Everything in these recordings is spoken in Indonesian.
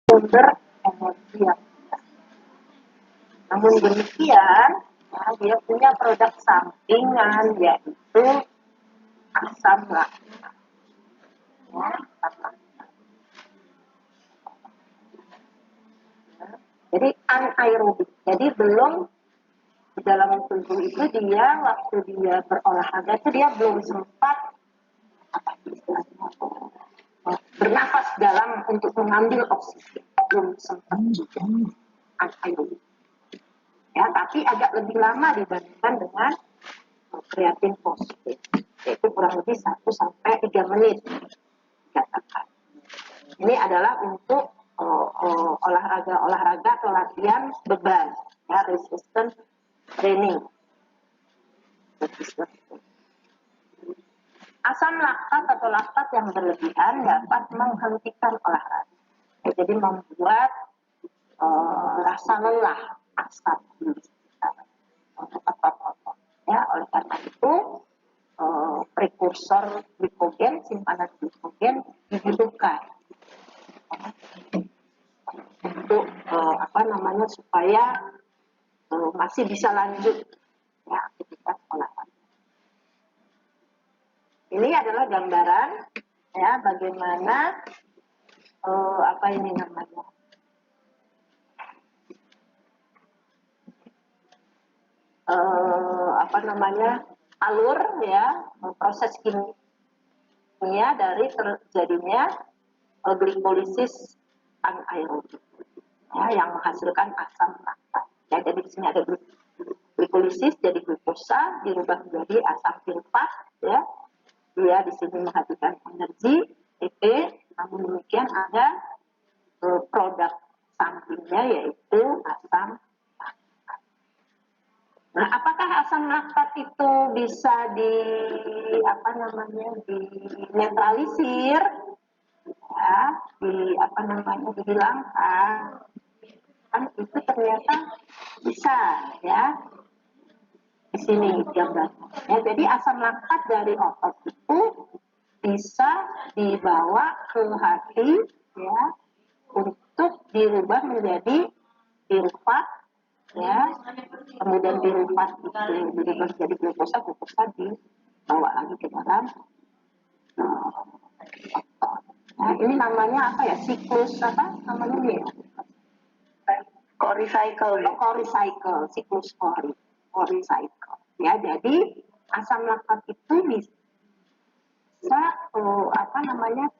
sumber energi yang namun demikian, ya, dia punya produk sampingan yaitu asam laktat. Ya, jadi anaerobik. Jadi belum di dalam tubuh itu dia waktu dia berolahraga itu dia belum sempat apa istilahnya bernafas dalam untuk mengambil oksigen, belum sempat juga anaerobik. Ya, tapi agak lebih lama dibandingkan dengan kreatin fosfat, yaitu kurang lebih 1 sampai 3 menit dikatakan. Ini adalah untuk olahraga atau latihan beban, ya, resistance training. Asam laktat atau laktat yang berlebihan dapat menghentikan olahraga. Ya, jadi membuat rasa lelah asam ya, oleh karena itu prekursor glikogen, simpanan glikogen dibutuhkan untuk supaya masih bisa lanjut ya aktivitas olahraga. Ini adalah gambaran ya bagaimana alur ya proses kimia dari terjadinya glikolisis anaerobik ya, yang menghasilkan asam laktat. Ya, jadi di sini ada glikolisis, jadi glukosa dirubah menjadi asam sulfat ya. Dia di sini menghasilkan energi ATP, namun demikian ada produk sampingnya yaitu asam laktat. Nah, apakah asam laktat itu bisa dinetralisir? Ya, dihilangkan? Kan itu ternyata bisa ya. Di sini gambarnya. Ya, jadi asam laktat dari otot itu bisa dibawa ke hati ya untuk dirubah menjadi pirufat ya, kemudian pirufat itu dirubah menjadi glukosa dibawa lagi ke dalam otot. Nah, ini namanya apa ya, siklus apa namanya ini ya? Cori cycle, siklus Cori cycle. Ya, jadi asam laktat itu bisa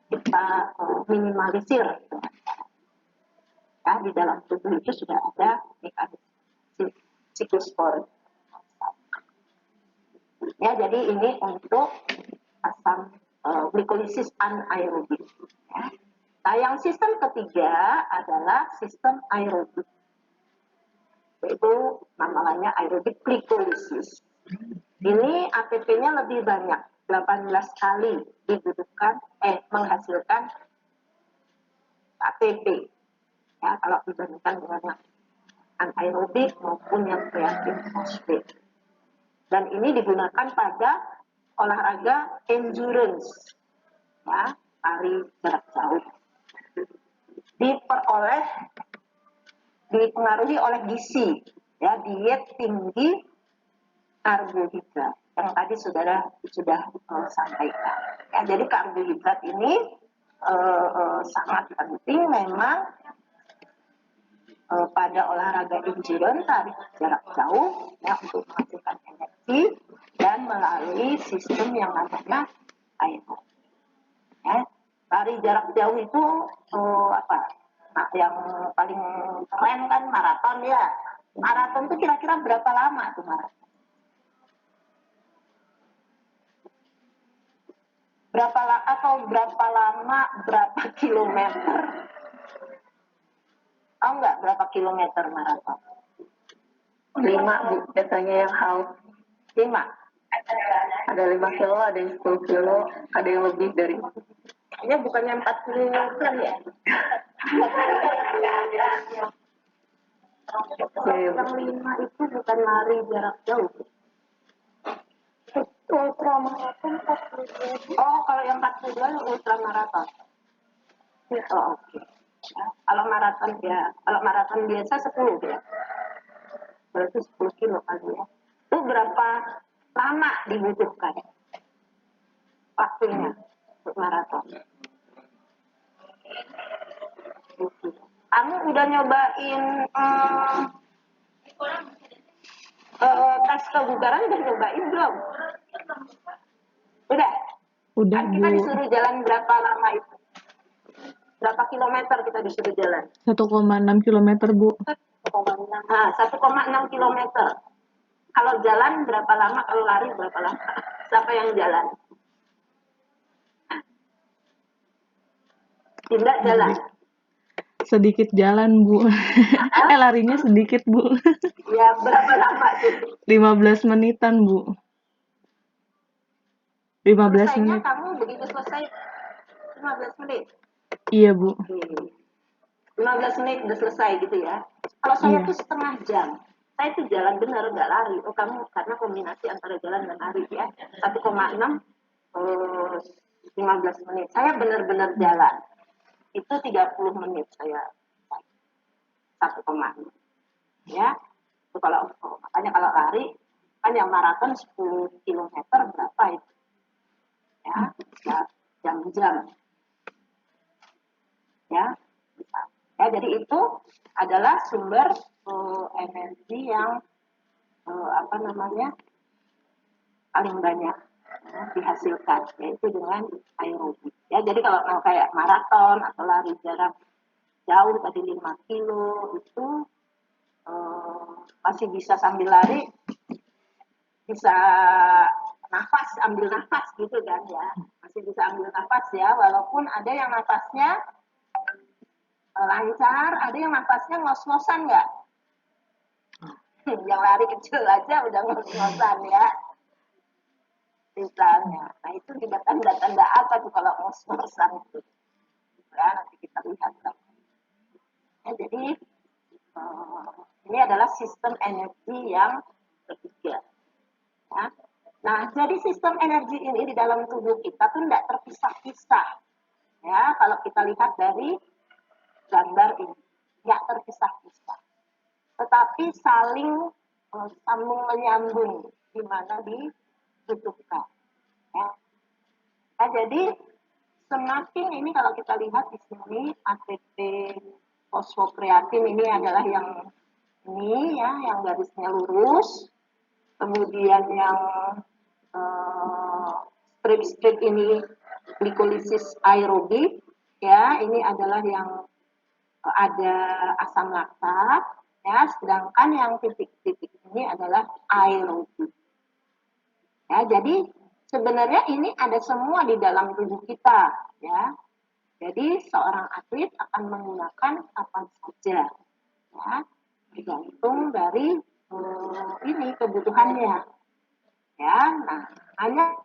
kita minimalisir. Ya, di dalam tubuh itu sudah ada mekanisme siklus Cori. Ya, jadi ini untuk asam glikolisis anaerobik. Ya. Nah, yang sistem ketiga adalah sistem aerobik, yaitu namanya aerobik glikolisis. Ini ATP-nya lebih banyak, 18 kali dibutuhkan menghasilkan ATP. Ya, kalau dibandingkan dengan anaerobik maupun yang kreatin fosfat. Dan ini digunakan pada olahraga endurance, ya, lari jarak jauh. Dipengaruhi oleh gizi, ya, diet tinggi karbohidrat yang tadi sudah sampaikan. Ya, jadi karbohidrat ini sangat penting memang pada olahraga endurance tarik jarak jauh ya, untuk menghasilkan energi dan melalui sistem yang namanya aerobik. Ya, lari jarak jauh itu yang paling keren kan maraton ya. Maraton itu kira-kira berapa lama tuh maraton? Berapa lama, berapa kilometer? Oh enggak, berapa kilometer maraton? 5 Bu, biasanya yang haus. 5? Ada 5 kilo, ada yang 10 kilo, ada yang lebih dari. Ini bukannya 40 kan ya? Yang 5 itu bukan lari jarak jauh. Ultramaraton 42. Oh, kalau yang 42 yang ultramaraton. Oh, oke. Ya, kalau maraton biasa 10 ya. Berarti 10 kilo kali ya. Itu berapa lama dibutuhkan waktunya untuk maraton? Kamu udah nyobain tes kebugaran, udah nyobain belum? Udah? Udah, Kan kita Bu. disuruh jalan berapa lama itu? Berapa kilometer kita disuruh jalan? 1,6 kilometer, Bu. 1,6 kilometer. Kalau jalan berapa lama? Kalau lari berapa lama? Siapa yang jalan? Tidak jalan. Sedikit jalan, Bu. Larinya sedikit, Bu. Ya, berapa lama tuh? 15 menitan, Bu. 15 Selesainya menit. kamu begitu selesai 15 menit. Iya, Bu. 15 menit udah selesai gitu ya. Kalau saya tuh setengah jam. Saya tuh jalan benar, nggak lari. Oh, kamu karena kombinasi antara jalan dan lari ya. 1,6 15 menit. Saya benar-benar jalan. Itu 30 menit saya 1,6. Ya. Itu kalau makanya kalau lari kan yang maraton 10 kilometer berapa itu? Ya, jam-jam. Ya, ya, jadi itu adalah sumber energi yang paling banyak dihasilkan, yaitu dengan aerobik. Ya, jadi kalau mau kayak maraton atau lari jarak jauh tadi 5 kilo itu masih bisa sambil lari, bisa ambil nafas gitu kan ya, masih bisa ambil nafas ya, walaupun ada yang nafasnya lancar, ada yang nafasnya ngos-ngosan nggak? Yang lari kecil aja udah ngos-ngosan ya. Misalnya, nah itu juga tanda-tanda apa tuh kalau ngos-ngosan itu? Ya, nanti kita lihat. Ya, jadi ini adalah sistem energi yang ketiga. Ya. Nah, jadi sistem energi ini di dalam tubuh kita tuh tidak terpisah-pisah. Ya, kalau kita lihat dari gambar ini, nggak terpisah-pisah, tetapi saling sambung menyambung di mana dibutuhkan. Ya. Nah, jadi semakin ini kalau kita lihat di sini ATP fosfokreatin ini adalah yang ini ya, yang garisnya lurus, kemudian yang strip-strip ini glikolisis aerobik ya, ini adalah yang ada asam laktat ya, sedangkan yang titik-titik ini adalah aerobik. Ya, jadi sebenarnya ini ada semua di dalam tubuh kita ya. Jadi seorang atlet akan menggunakan apa saja ya, tergantung dari ini kebutuhannya ya. Nah, hanya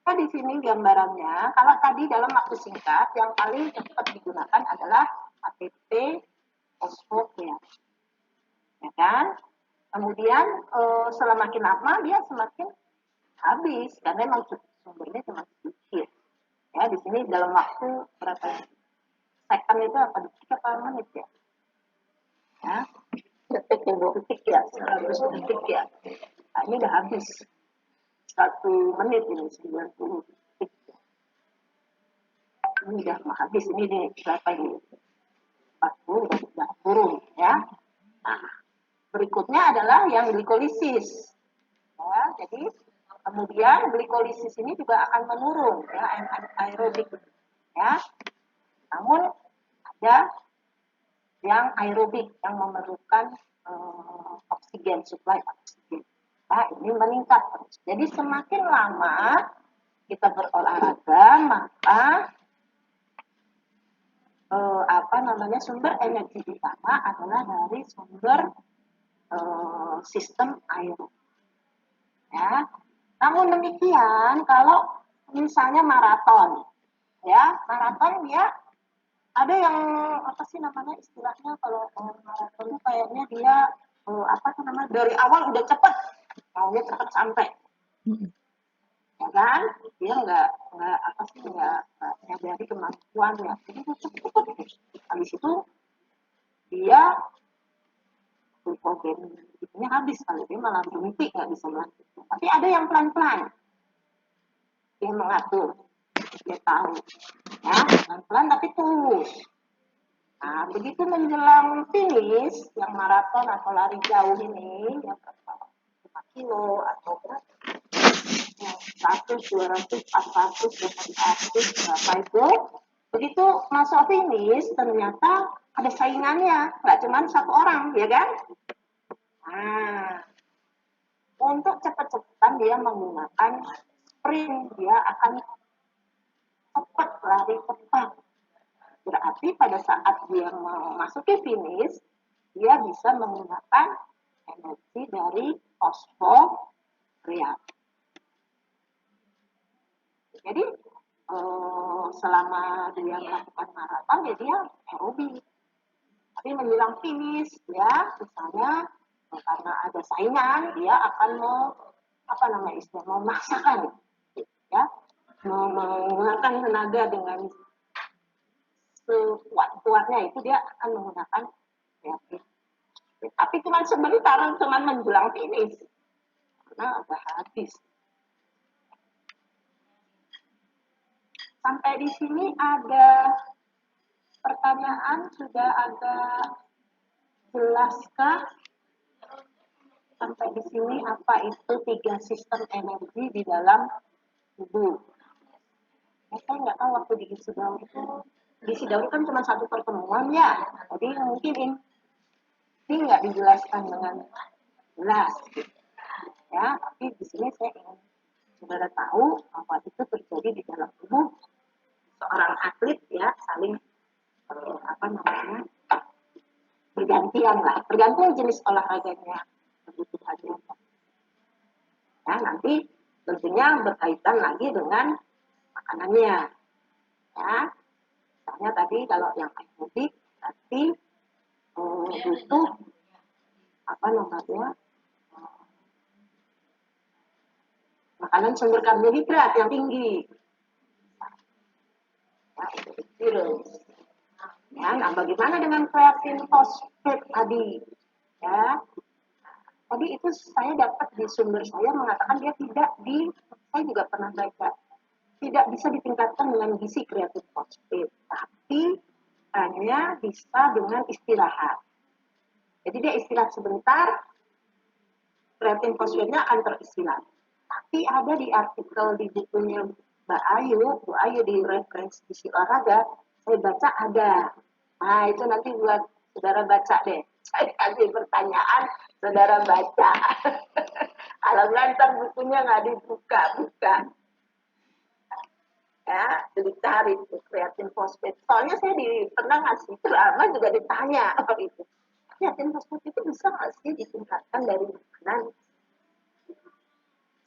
di sini gambarannya, kalau tadi dalam waktu singkat yang paling cepat digunakan adalah ATP fosfokreatin, ya kan? Kemudian semakin lama dia semakin habis karena memang sumbernya cuma sedikit. Ya, di sini dalam waktu berapa second itu apa detik apa menit ya? Ya, detik ya, 100 detik ya. Nah, ini udah habis 1 menit ini 90 detik. Ini udah mau habis ini nih berapa ini? 40 udah turun ya. Nah, berikutnya adalah yang glikolisis. Ya, jadi kemudian glikolisis ini juga akan menurun ya, aerobik ya. Namun ada yang aerobik yang memerlukan oksigen, suplai oksigen. Nah, ini meningkat terus. Jadi semakin lama kita berolahraga, maka sumber energi utama adalah dari sumber sistem aerobik. Ya. Namun demikian, kalau misalnya maraton, ya maraton dia ada yang apa sih namanya istilahnya kalau maraton kayaknya dia dari awal udah cepet, maunya cepet sampai. ya kan? Dia nggak apa sih nggak nyadari kemampuannya. Jadi dia cepet. Habis itu dia glukogen itunya habis kalau dia malah berhenti nggak bisa melanjutkan. Tapi ada yang pelan-pelan dia mengatur, dia tahu, ya pelan-pelan tapi tulus. Nah begitu menjelang finish yang maraton atau lari jauh ini, yang 5 kilo atau berapa? 100, 200, 400, 500, berapa itu? Begitu masuk finish ternyata ada saingannya, nggak cuma satu orang, ya kan? Nah, untuk cepat-cepatan dia menggunakan sprint, dia akan cepat lari cepat. Berarti pada saat dia memasuki finish, dia bisa menggunakan energi dari fosforeat. Jadi selama dia melakukan maraton ya dia aerobik. Tapi menjelang finish ya misalnya karena ada saingan dia akan memaksakan ya menggunakan tenaga dengan sekuat-kuatnya itu dia akan menggunakan kreatif. Tapi cuma sebentar, cuma menjelang finish karena udah habis. Sampai di sini ada pertanyaan, sudah agak jelaskah? Sampai di sini apa itu 3 sistem energi di dalam tubuh? Saya nggak tahu waktu di Gisidau itu, Gisidau kan cuma satu pertemuan ya, jadi mungkin ini nggak dijelaskan dengan jelas. Ya, tapi di sini saya ingin saudara tahu bahwa itu terjadi di dalam tubuh seorang atlet ya, saling bergantian lah, tergantung jenis olahraganya, kebutuhannya. Ya, nanti tentunya berkaitan lagi dengan makanannya. Ya, misalnya tadi kalau yang aerobik berarti butuh makanan sumber karbohidrat yang tinggi. Ya, itu ya, nah bagaimana dengan kreatin fosfat tadi? Ya, tadi itu saya dapat di sumber saya mengatakan dia saya juga pernah baca, tidak bisa ditingkatkan dengan gizi kreatin fosfat, tapi hanya bisa dengan istirahat. Jadi dia istirahat sebentar, kreatin fosfatnya akan teristirahat. Tapi ada di artikel di bukunya Bu Ayu di referensi gizi olahraga, saya baca ada. Nah itu nanti buat saudara baca deh. Saya kasih pertanyaan, saudara baca. Kalau ngantar bukunya nggak dibuka-buka. Ya, dicari kreatin fosfat. Soalnya saya pernah ngasih ceramah juga ditanya apa itu. Kreatin fosfat itu bisa nggak sih ditingkatkan dari makanan?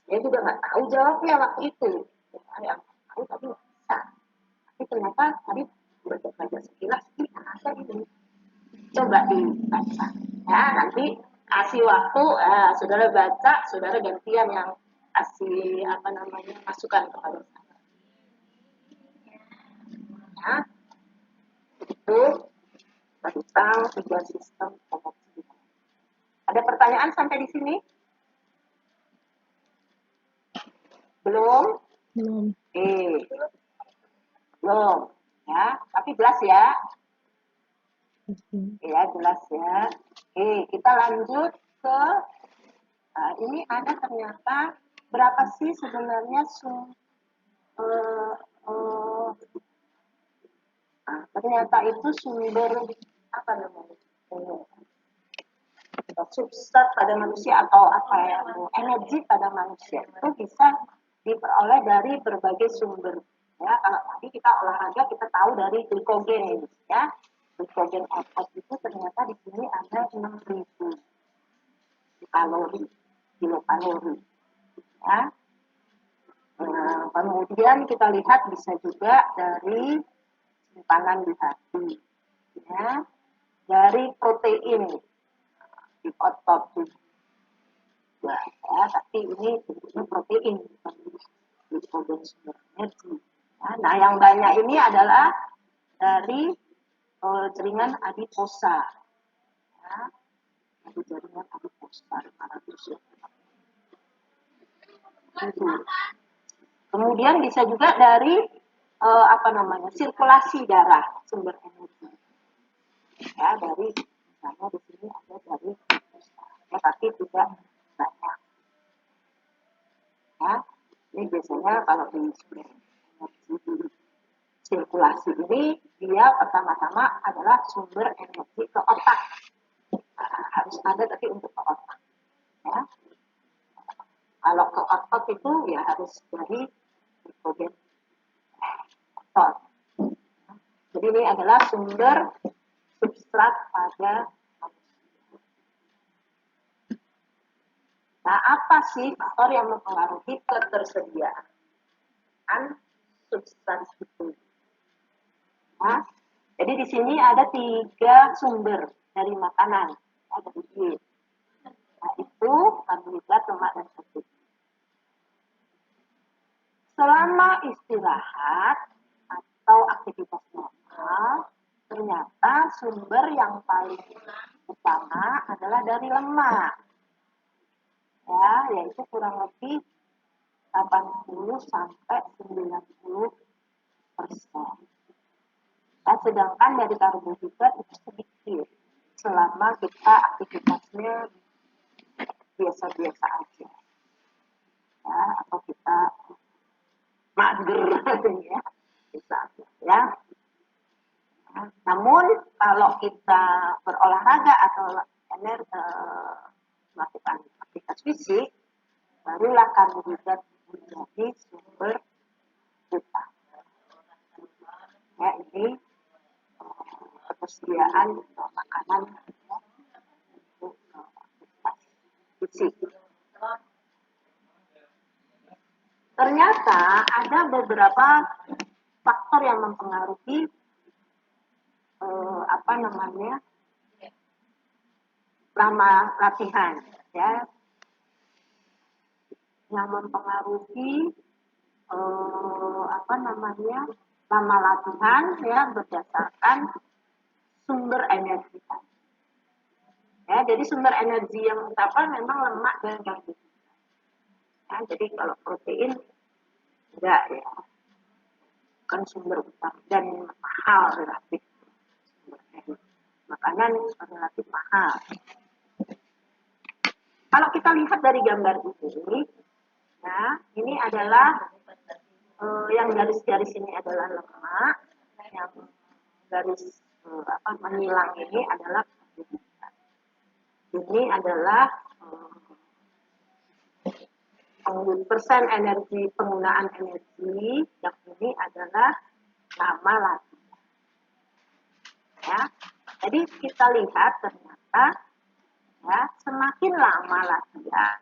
Saya juga nggak tahu jawabnya waktu itu. Yang tahu tapi nggak bisa. Tapi ternyata tadi baca sekilas ada ini. Coba dibaca. Ya, nanti kasih waktu, saudara baca, saudara gantian yang kasih masukan kepada saya. Ya, itu tentang 3 sistem energi. Ada pertanyaan sampai di sini? Belum? Belum. Belum. Ya, tapi jelas ya. Oke. Ya, jelas ya. Kita lanjut ke ini ada ternyata berapa sih sebenarnya ternyata itu sumber substrat pada manusia atau energi pada manusia itu bisa diperoleh dari berbagai sumber. Ya, kalau tadi kita olahraga kita tahu dari glikogen ya. Glikogen otot itu ternyata di sini ada 6.000 kilokalori. Ya. Kemudian kita lihat bisa juga dari simpanan di hati. Ya. Dari protein di otot juga ya, tapi ini bentuknya protein. glikogen sumber energi. Nah, yang banyak ini adalah dari jaringan adiposa. Ya, dari jaringan adiposa 500 ya. Kemudian bisa juga dari sirkulasi darah sumber energi. Ya, dari misalnya di sini ada dari ya, tapi tidak banyak. Ya, ini biasanya kalau di sumber energi di sirkulasi ini dia pertama-tama adalah sumber energi ke otak. Harus ada tapi untuk ke otak. Ya. Kalau ke otot itu ya harus dari glikogen otot. Jadi ini adalah sumber substrat pada manusia. Nah, apa sih faktor yang mempengaruhi ketersediaan substrat itu? Nah, jadi di sini ada 3 sumber dari makanan, ada diet. Nah, itu karbohidrat, lemak, dan protein. Selama istirahat atau aktivitas normal, ternyata sumber yang paling utama adalah dari lemak. Ya, yaitu kurang lebih 80 sampai 90%. Nah, sedangkan dari karbohidrat itu sedikit selama kita aktivitasnya biasa-biasa aja. Ya, atau kita mager ya, bisa ya. Namun kalau kita berolahraga atau melakukan aktivitas fisik, barulah karbohidrat menjadi sumber utama. Ya, ini ketersediaan makanan untuk aktivitas fisik. Ternyata ada beberapa faktor yang mempengaruhi lama latihan, ya, yang mempengaruhi lama latihan ya berdasarkan sumber energi. Ya, jadi sumber energi yang utama memang lemak dan karbohidrat. Ya, jadi kalau protein enggak ya, bukan sumber utama dan mahal relatif. Makanan relatif mahal. Kalau kita lihat dari gambar ini, ya, ini adalah yang garis-garis ini adalah lemak, yang garis menyilang ini adalah karbohidrat. Ini adalah persen energi penggunaan energi, yang ini adalah lama latihan. Ya, jadi kita lihat ternyata ya semakin lama latihan,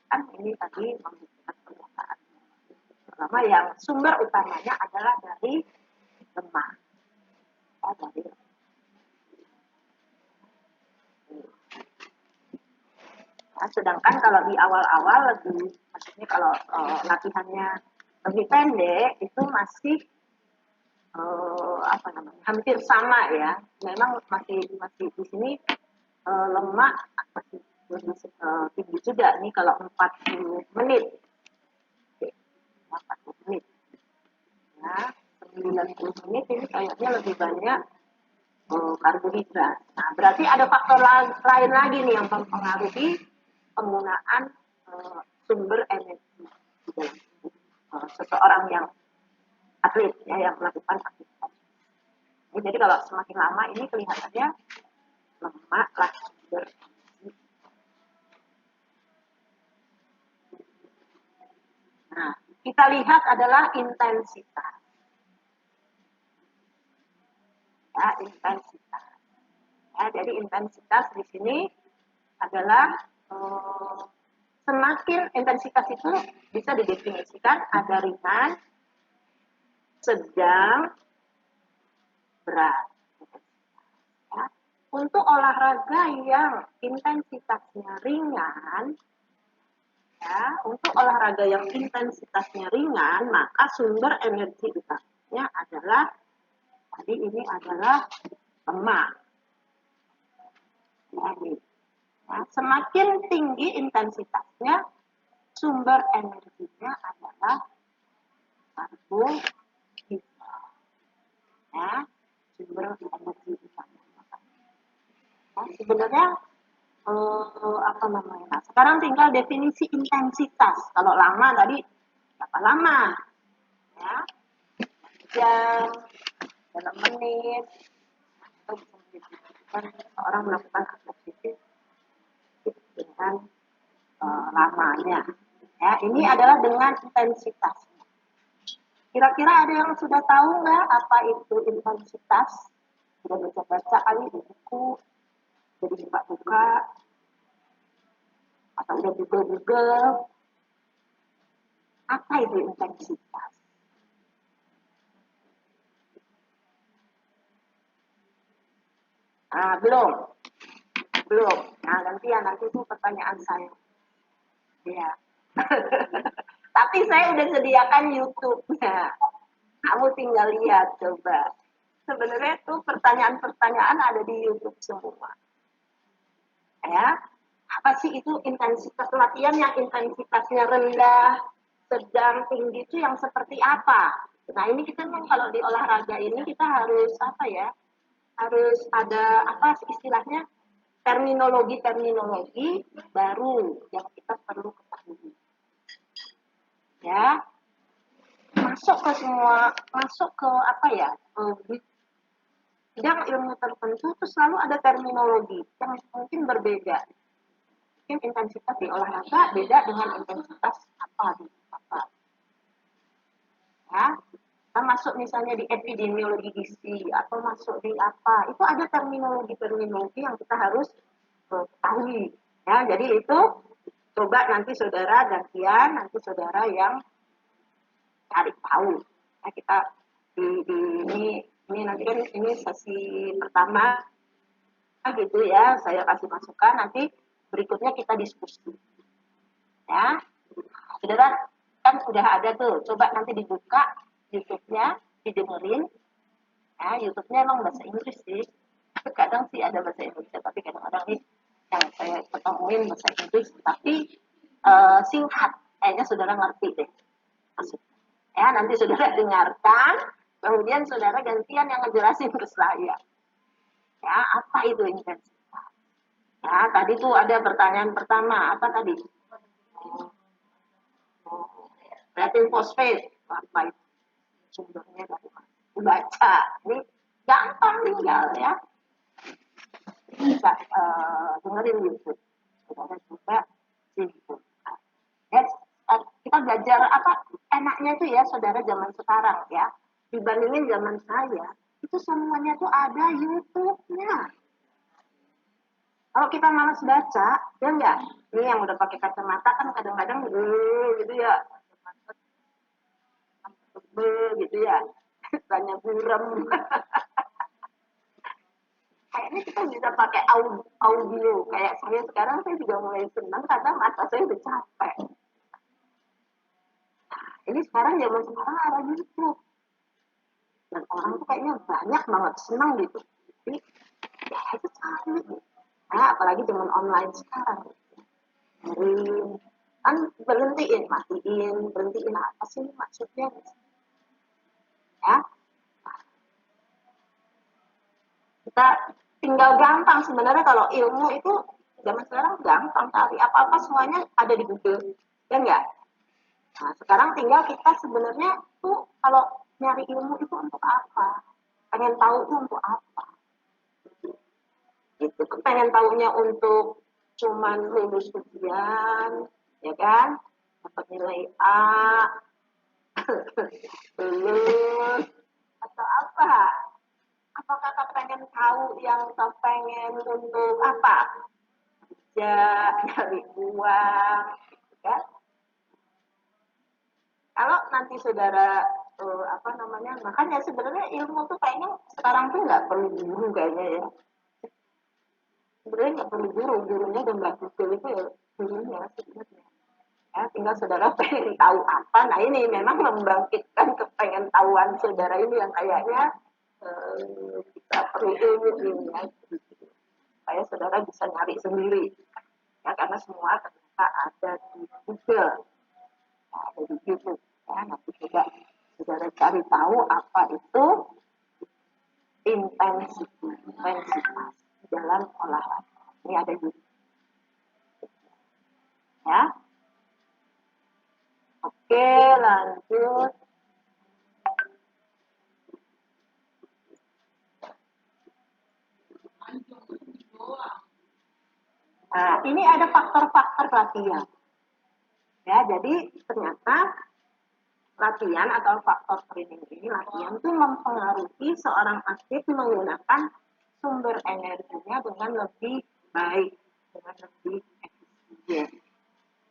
kan ini tadi memberikan pernyataan. Pertama yang sumber utamanya adalah dari lemak. Ya, dari lemak. Nah, sedangkan kalau di awal-awal maksudnya kalau latihannya lebih pendek itu masih hampir sama ya. Memang masih di sini lemak masih lebih tinggi juga nih kalau 40 menit. Oke, 40 menit. Ya, 90 menit ini kayaknya lebih banyak karbohidrat. Nah, berarti ada faktor lain lagi nih yang mempengaruhi penggunaan sumber energi di dalam seseorang yang atlet ya, yang melakukan aktivitas. Jadi kalau semakin lama ini kelihatannya lemaklah sumber energi. Nah, kita lihat adalah intensitas. Ya, intensitas. Ya, jadi intensitas di sini adalah semakin intensitas itu bisa didefinisikan ada ringan, sedang, berat. Ya. Untuk olahraga yang intensitasnya ringan, Ya, untuk olahraga yang intensitasnya ringan, maka sumber energi utamanya adalah tadi ini adalah lemak. Jadi, ya, semakin tinggi intensitasnya, sumber energinya adalah karbohidrat. Ya, sumber energi utamanya. Ya, sebenarnya apa namanya? Nah, sekarang tinggal definisi intensitas. Kalau lama tadi berapa lama? Ya, jam, dalam menit, atau bisa mendefinisikan seorang melakukan aktivitas dengan lamanya. Ya, ini adalah dengan intensitas. Kira-kira ada yang sudah tahu nggak apa itu intensitas? Sudah baca-baca kali di buku, jadi buka-buka, atau udah Google-Google. Apa itu intensitas? Nah, belum. Nah, nanti itu pertanyaan saya. Ya. Tapi saya udah sediakan YouTube-nya. Kamu tinggal lihat coba. Sebenarnya tuh pertanyaan-pertanyaan ada di YouTube semua. Ya, apa sih itu intensitas latihan yang intensitasnya rendah, sedang, tinggi itu yang seperti apa? Nah, ini kita kalau di olahraga ini kita harus apa ya? Harus ada apa istilahnya? Terminologi baru yang kita perlu ketahui. Ya, masuk ke apa ya? Bidang ilmu tertentu itu selalu ada terminologi yang mungkin berbeda. Mungkin intensitas di olahraga beda dengan intensitas apa. Ya, kita masuk misalnya di epidemiologi gizi atau masuk di apa, itu ada terminologi yang kita harus ketahui. Ya, jadi itu coba nanti saudara gantian, nanti saudara yang cari tahu. Nah, kita ini nanti kan ini sesi pertama gitu ya, saya kasih masukan, nanti berikutnya kita diskusi. Ya, saudara kan sudah ada tuh, coba nanti dibuka YouTube-nya, didengerin. Ya, YouTube-nya emang bahasa Inggris sih. Kadang sih ada bahasa Indonesia, tapi kadang-kadang nih yang saya ketemuin bahasa Inggris, tapi singkat. Kayaknya saudara ngerti deh maksudnya. Ya, nanti saudara dengarkan, kemudian saudara gantian yang ngejelasin ke saya. Ya, apa itu intensitas? Ya, tadi tuh ada pertanyaan pertama, apa tadi? Creatine phosphate, apa itu? Sumbernya dari mana? Baca. Ini gampang tinggal ya. Bisa dengerin YouTube. Saudara juga simpulkan. Ya, kita belajar apa enaknya itu ya saudara zaman sekarang ya. Dibandingin zaman saya, itu semuanya tuh ada YouTube-nya. Kalau kita malas baca, ya enggak? Ini yang udah pakai kacamata kan kadang-kadang gitu ya. Gitu ya. Banyak buram. Kayaknya kita bisa pakai audio. Kayak saya sekarang saya juga mulai senang karena mata saya udah capek. Nah, ini sekarang zaman sekarang ada YouTube. Dan orang tuh kayaknya banyak banget senang gitu. Jadi ya itu cari. Nah, apalagi dengan online sekarang. Kan berhentiin apa sih maksudnya? Ya, kita tinggal gampang sebenarnya kalau ilmu itu zaman sekarang gampang cari apa-apa semuanya ada di Google, ya enggak? Nah, sekarang tinggal kita sebenarnya tuh kalau nyari ilmu itu untuk apa? Pengen tahu itu untuk apa? Itu pengen tahunya untuk cuman lulus ujian, ya kan? Dapat nilai A, lulus, atau apa? Apakah kau pengen tahu yang kau pengen untuk apa? Kerja, cari uang, ya. Kalau nanti saudara apa namanya, makanya sebenarnya ilmu tuh kayaknya sekarang tuh nggak perlu guru kayaknya ya. Sebenarnya nggak perlu guru, gurunya dan Mbak Google itu ya gurunya sebenarnya. tinggal saudara pengen tahu apa. Nah ini memang membangkitkan kepengen tahuan saudara ini yang kayaknya kita perlu ilmu ini ya, supaya saudara bisa nyari sendiri ya, karena semua ternyata ada di Google, ya, ada di YouTube ya. Nanti juga saudara cari tahu apa itu intensitas dalam olahraga. Ini ada di ya. Oke, lanjut. Nah, ini ada faktor-faktor latihan. Ya, jadi ternyata latihan atau faktor training ini, latihan itu mempengaruhi seorang atlet menggunakan sumber energinya dengan lebih baik, dengan lebih efisien.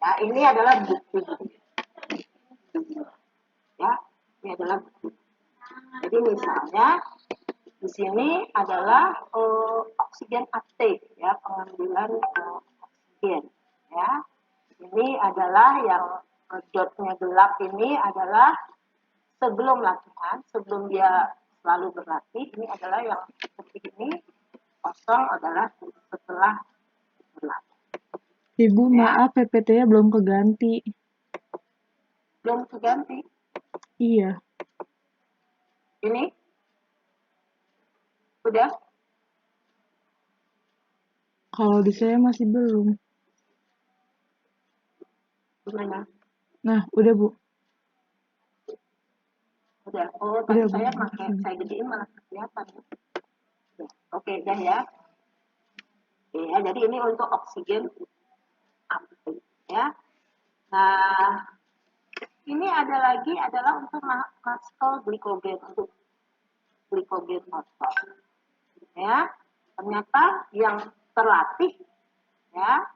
Ya, ini adalah bukti. Ya, ini adalah bukti. Jadi misalnya di sini adalah oksigen uptake, ya, pengambilan oksigen. Ya, ini adalah yang dotnya gelap ini adalah sebelum latihan, sebelum dia selalu berlatih. Ini adalah yang seperti ini, kosong adalah setelah berlatih. Ibu, Ya. maaf PPT-nya belum keganti. Belum keganti. Iya. Ini udah. Kalau di saya masih belum. Gimana? Nah, udah Bu. Udah. Oh, tadi Udah, Bu. saya pakai, saya gedein malah kelihatan. Oke, dah ya. Oke, ya, jadi ini untuk oksigen uptake ya. Nah, ini ada lagi adalah untuk muscle glycogen, untuk glikogen otot. Ya, ternyata yang terlatih, ya,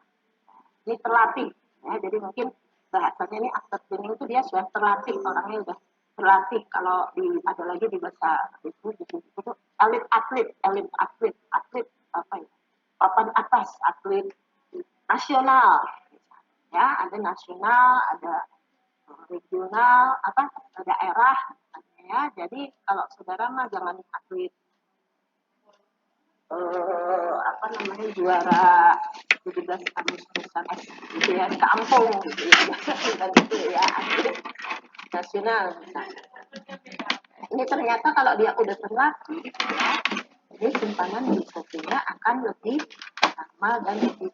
ini terlatih, ya, jadi mungkin bahasanya ini after training itu dia sudah terlatih, orangnya sudah terlatih. Kalau ada lagi di bahasa itu elit atlet apa ya, papan atas, atlet nasional, ya, ada nasional, ada regional, apa, daerah, ya. Jadi kalau saudara mah jangan atlet apa namanya, juara 17 Agustusan gitu ya, di kampung gitu ya, bukan gitu ya, atlet nasional misalnya. Ini ternyata kalau dia udah terlatih, ya, jadi simpanan glikogennya akan lebih lama dan lebih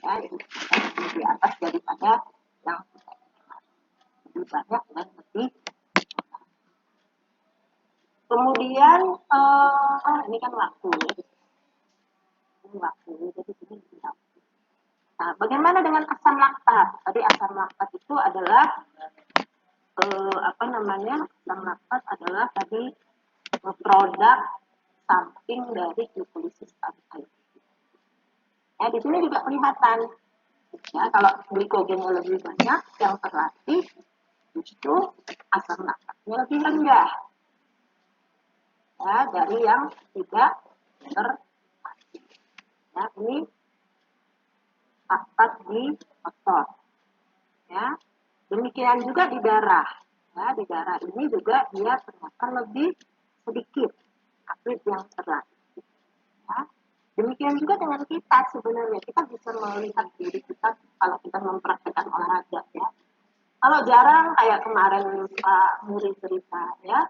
ya, lebih atas daripada yang lebih banyak dan lebih. Kemudian ini kan waktu ya. Ini waktu, jadi ini tidak. Nah, bagaimana dengan asam laktat? Tadi asam laktat itu adalah apa namanya? Asam laktat adalah tadi produk samping dari glikolisis air. Ya, di sini juga kelihatan. Ya, kalau glikogennya lebih banyak, yang terlatih justru asam laktatnya lebih rendah. Ya, dari yang tidak terlatih. Ya, ini laktat di otot. Ya, demikian juga di darah. Ya, di darah ini juga dia ternyata lebih sedikit atlet yang terlatih. Ya. Demikian juga dengan kita sebenarnya, kita bisa melihat diri kita kalau kita mempraktekkan olahraga ya. Kalau jarang kayak kemarin Pak Muri cerita ya,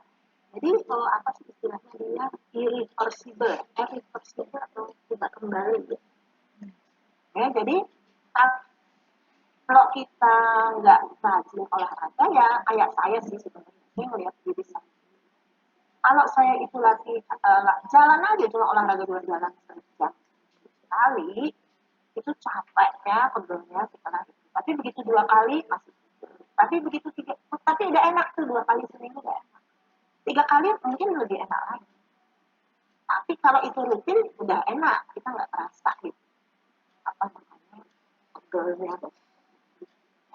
jadi apa sih istilahnya dia irreversible atau tidak kembali ya. Ya, jadi kalau kita nggak rajin olahraga ya kayak saya sih sebenarnya, saya melihat diri saya. Kalau saya itu latih jalan aja cuma olahraga 2 jalan sejam sekali, itu capeknya, pegelnya setelah itu. Tapi begitu 2 kali masih. Tapi begitu 3, tapi udah enak tuh 2 kali seminggu udah enak. 3 kali mungkin lebih enak lagi. Tapi kalau itu rutin udah enak, kita nggak terasa gitu. Apa namanya, pegelnya tuh.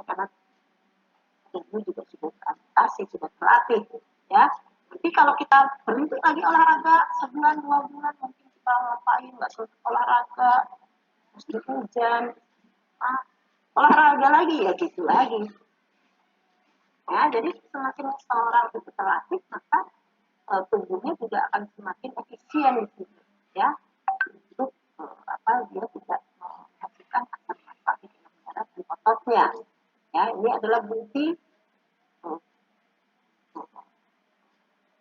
Karena tubuh juga sudah beradaptasi, sudah terlatih, ya. Tapi kalau kita berhenti lagi olahraga sebulan 2 bulan, mungkin kita ngapain nggak olahraga, terus di hujan, olahraga lagi ya gitu lagi. Ya, jadi semakin seorang itu terlatih, maka tubuhnya juga akan semakin efisien gitu, ya, untuk dia tidak menghasilkan asam laktat di dalam darah di ototnya. Ya, ini adalah bukti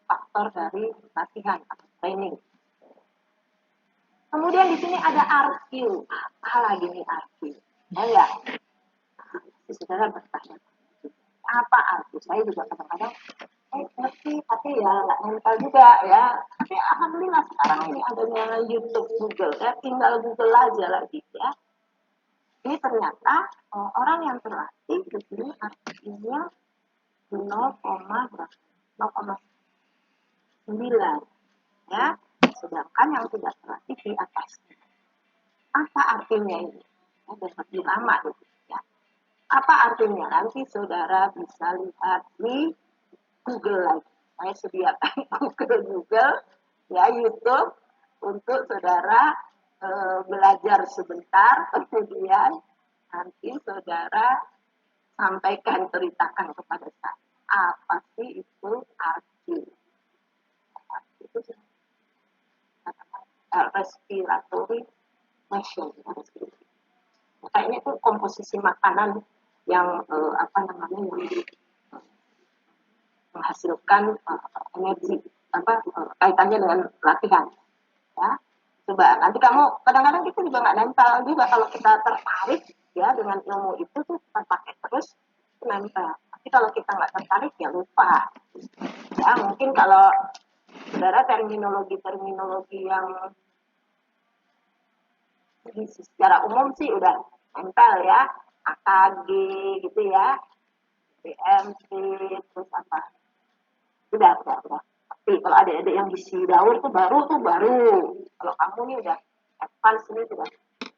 faktor dari latihan atau training. Kemudian di sini ada RQ. Apa lagi nih RQ? Ya, saudara bertanya, apa RQ? Saya juga kadang-kadang ngerti, tapi ya nggak nempel juga ya. Tapi alhamdulillah sekarang ini adanya YouTube, Google, ya tinggal Google aja lagi ya. Ini ternyata orang yang terlatih di sini artinya 0,9 ya, sedangkan yang tidak terlatih di atasnya. Apa artinya ini? Dan lebih lama gitu ya. Apa artinya? Nanti saudara bisa lihat di Google lagi. Saya sediakan Google ya, YouTube untuk saudara belajar sebentar, kemudian nanti saudara sampaikan, ceritakan kepada saya apa sih itu arti. Itu respiratory motion. Kayaknya itu komposisi makanan yang menghasilkan energi, kaitannya dengan latihan ya. Coba nanti kamu, kadang-kadang kita juga nggak nempel juga kalau kita tertarik ya dengan ilmu itu tuh kita pakai terus nempel. Tapi kalau kita nggak tertarik ya lupa ya. Mungkin kalau saudara terminologi yang secara umum sih udah nempel ya, AKG gitu ya, BMC, terus apa, udah. Tapi kalau ada yang bisi daur tuh baru. Kalau kamu nih udah advance ini sudah.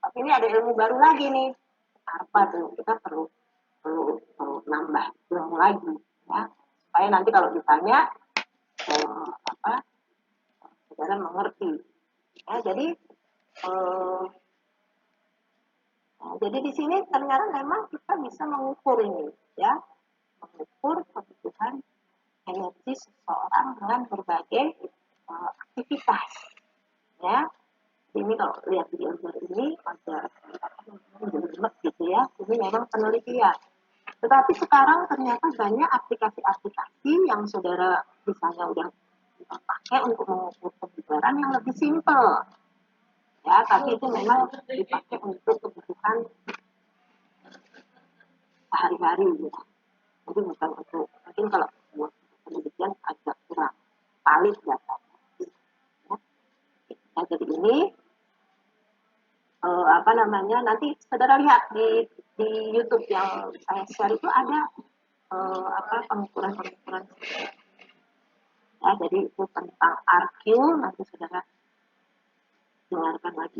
Tapi ini ada ilmu baru lagi nih. Apa tuh? Kita perlu nambah ilmu lagi ya. Supaya nanti kalau ditanya saudara mengerti. Ya, jadi jadi di sini ternyata memang kita bisa mengukur ini ya. Mengukur kebutuhan energi seseorang dengan berbagai aktivitas ya. Ini kalau lihat di gambar ini ada jelas gitu ya, ini memang penelitian. Tetapi sekarang ternyata banyak aplikasi-aplikasi yang saudara misalnya udah pakai untuk mengukur kebugaran yang lebih simpel ya, tapi itu memang dipakai untuk kebutuhan sehari-hari gitu. Jadi bukan untuk, mungkin kalau buat penelitian agak kurang valid datanya. Nah, jadi ini nanti saudara lihat di YouTube yang saya share itu ada pengukuran ya. Jadi itu tentang RQ, nanti saudara dengarkan lagi.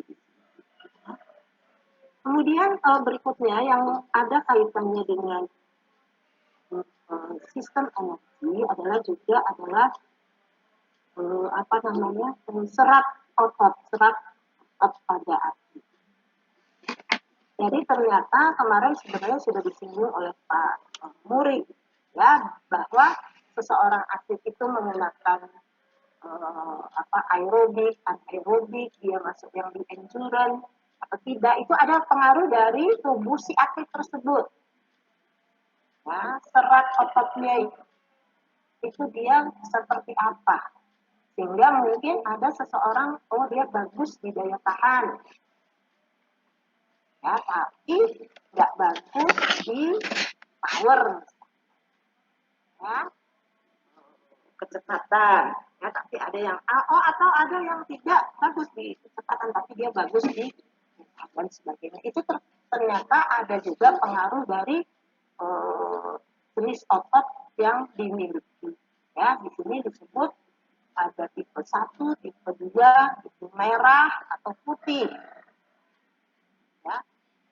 Kemudian berikutnya yang ada kaitannya dengan sistem energi adalah serat otot pada hati. Jadi ternyata kemarin sebenarnya sudah disinggung oleh Pak Muri ya, bahwa seseorang atlet itu menggunakan aerobik, anaerobik, dia masuk yang di endurance atau tidak, itu ada pengaruh dari tubuh si atlet tersebut. Nah, serat ototnya itu dia seperti apa, sehingga mungkin ada seseorang dia bagus di daya tahan ya, tapi nggak bagus di power ya, kecepatan ya, tapi ada yang atau ada yang tidak bagus di kecepatan tapi dia bagus di dan sebagainya. Itu ternyata ada juga pengaruh dari jenis otot yang dimiliki ya. Di sini disebut ada tipe 1, tipe 2, tipe merah atau putih ya,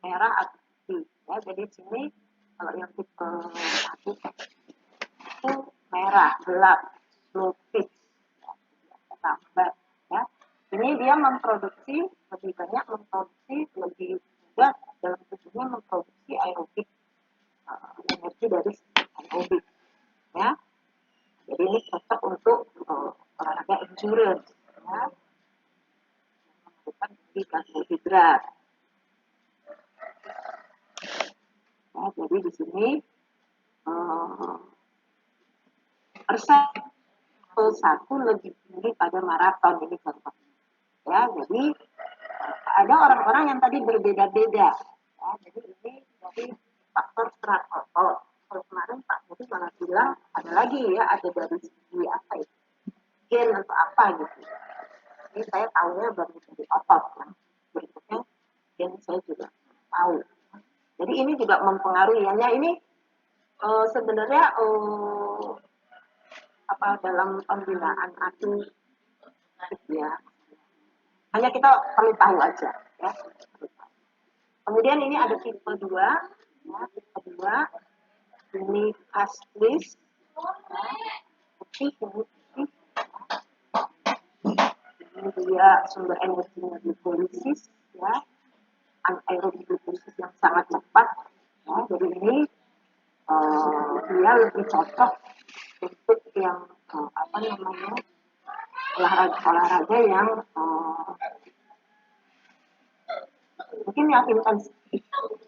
merah atau putih ya. Jadi di sini kalau yang tipe 1 itu merah gelap, slow pitch ya, lambat ya. Ini dia memproduksi lebih banyak, lebih mudah dalam tubuhnya memproduksi endurance, ya, memerlukan tinggi karbohidrat. Ya, jadi di sini persen satu lebih tinggi pada maraton ini contohnya. Ya, jadi ada orang-orang yang tadi berbeda-beda. Ya, jadi ini dari faktor stratol. Kalau kemarin Pak Budi malah bilang ada lagi ya, ada dari segi apa ya, gen atau apa gitu. Ini saya tahunya baru dari otot. Nah, berikutnya gen saya juga tahu. Jadi ini juga mempengaruhi. Hanya ini sebenarnya apa dalam pembinaan atlet ya. Hanya kita perlu tahu aja ya. Kemudian ini ada tipe 2, ya, tipe 2 ini aslis, ya, putih, ini dia sumber energinya glikolisis, ya, anaerob glikolisis yang sangat cepat, ya, jadi ini dia lebih cocok untuk yang apa namanya olahraga yang mungkin yang intensitas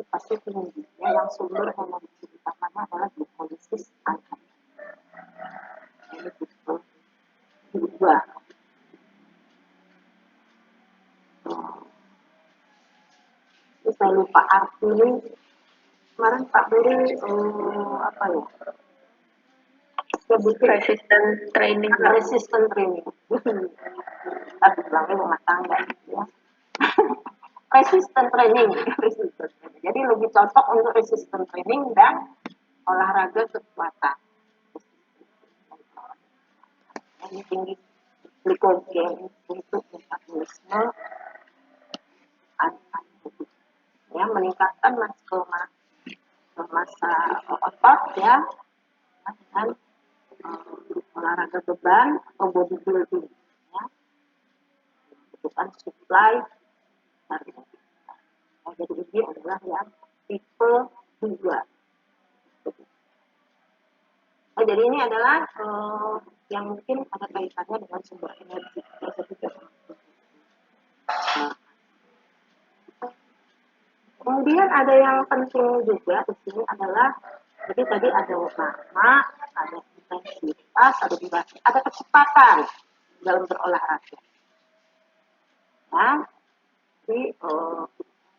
pasti tinggi, ya, yang sumber energi utamanya adalah glikolisis anaerob. Ini tipe 2. Saya lupa arti ini. Kemarin Pak Beri apa ya? Resistant training. Resistant training. Tapi bilangnya rumah tangga ya. Resistant training. Jadi lebih cocok untuk resistant training dan olahraga kekuatan. Ini tinggi glikogen untuk metabolisme ya, meningkatkan massa otot ya dengan olahraga beban atau bodybuilding ya, bukan supply dari jadi ini adalah yang tipe 2. Nah, jadi ini adalah yang mungkin ada kaitannya dengan sumber energi. Kemudian ada yang penting juga di sini adalah, jadi tadi ada nama, ada intensitas, ada durasi, ada kecepatan dalam berolahraga. Ya, jadi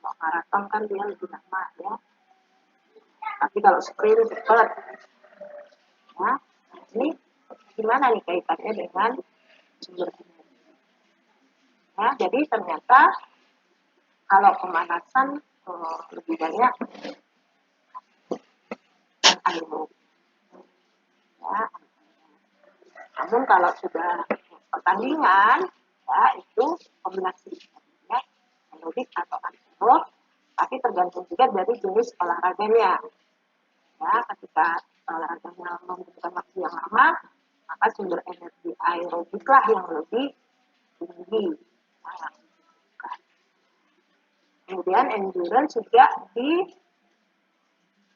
maraton kan dia lebih lama ya. Tapi kalau sprint cepat. Ya, ini gimana nih kaitannya dengan sumber energi? Ya, jadi ternyata kalau pemanasan lebih banyak anaerob. Ya. Namun kalau sudah pertandingan, ya itu kombinasi ya, aerobik atau anaerob, tapi tergantung juga dari jenis olahraganya. Ya, ketika olahraganya membutuhkan waktu yang lama, maka sumber energi aerobik lah yang lebih tinggi. Nah, kemudian endurance juga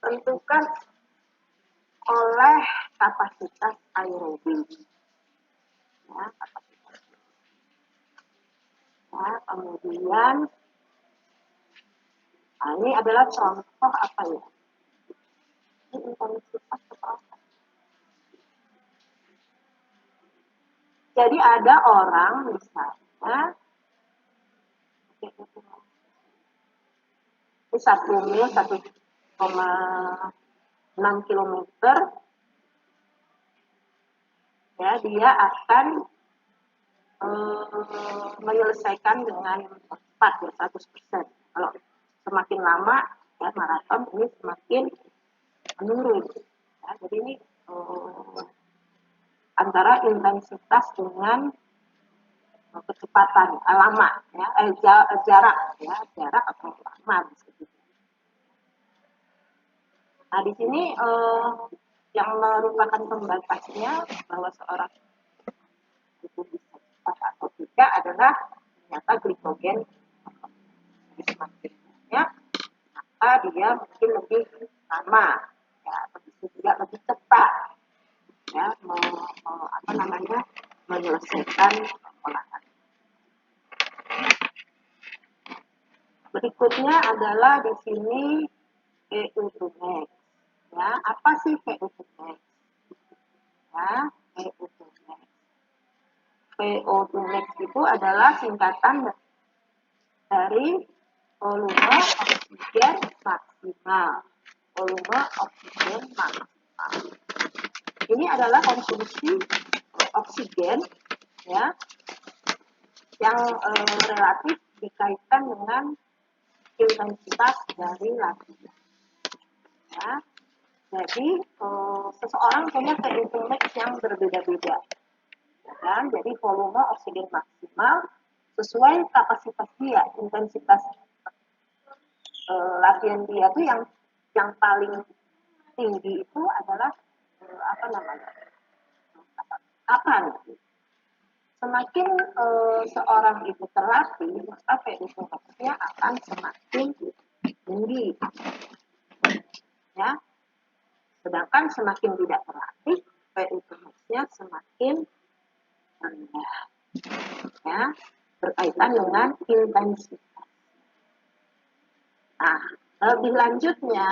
ditentukan oleh kapasitas aerobik. Ya, kapasitas. Ya, kemudian ini adalah contoh apa ya? Ini intensitas apa? Jadi ada orang misalnya ini 1 mil 1,6 kilometer, ya dia akan menyelesaikan dengan cepat ya 100%. Kalau semakin lama ya maraton ini semakin menurun. Ya, jadi ini antara intensitas dengan kecepatan lama ya jarak atau lama gitu. Nah di sini yang merupakan pembatasnya bahwa seorang itu bisa cepat atau tidak adalah ternyata glikogen semakin banyak maka dia mungkin lebih lama ya, atau bisa juga lebih cepat ya apa namanya menyelesaikan olahan. Berikutnya adalah di sini VO2 max. Ya, apa sih VO2 max? Ya, VO2 max. VO2 max itu adalah singkatan dari volume oksigen maksimal. Volume oksigen maksimal. Ini adalah konsumsi oksigen ya yang relatif dikaitkan dengan intensitas dari latihan. Ya. Jadi seseorang punya VO2 max yang berbeda-beda. Ya, jadi volume oksigen maksimal sesuai kapasitas dia, intensitas latihan dia itu yang paling tinggi itu adalah apa namanya? Kapan? Semakin seorang itu terlatih, maka VO2 max-nya akan semakin tinggi. Ya. Sedangkan semakin tidak terlatih, VO2 max-nya semakin rendah. Ya, berkaitan dengan intensitas. Nah, lebih lanjutnya,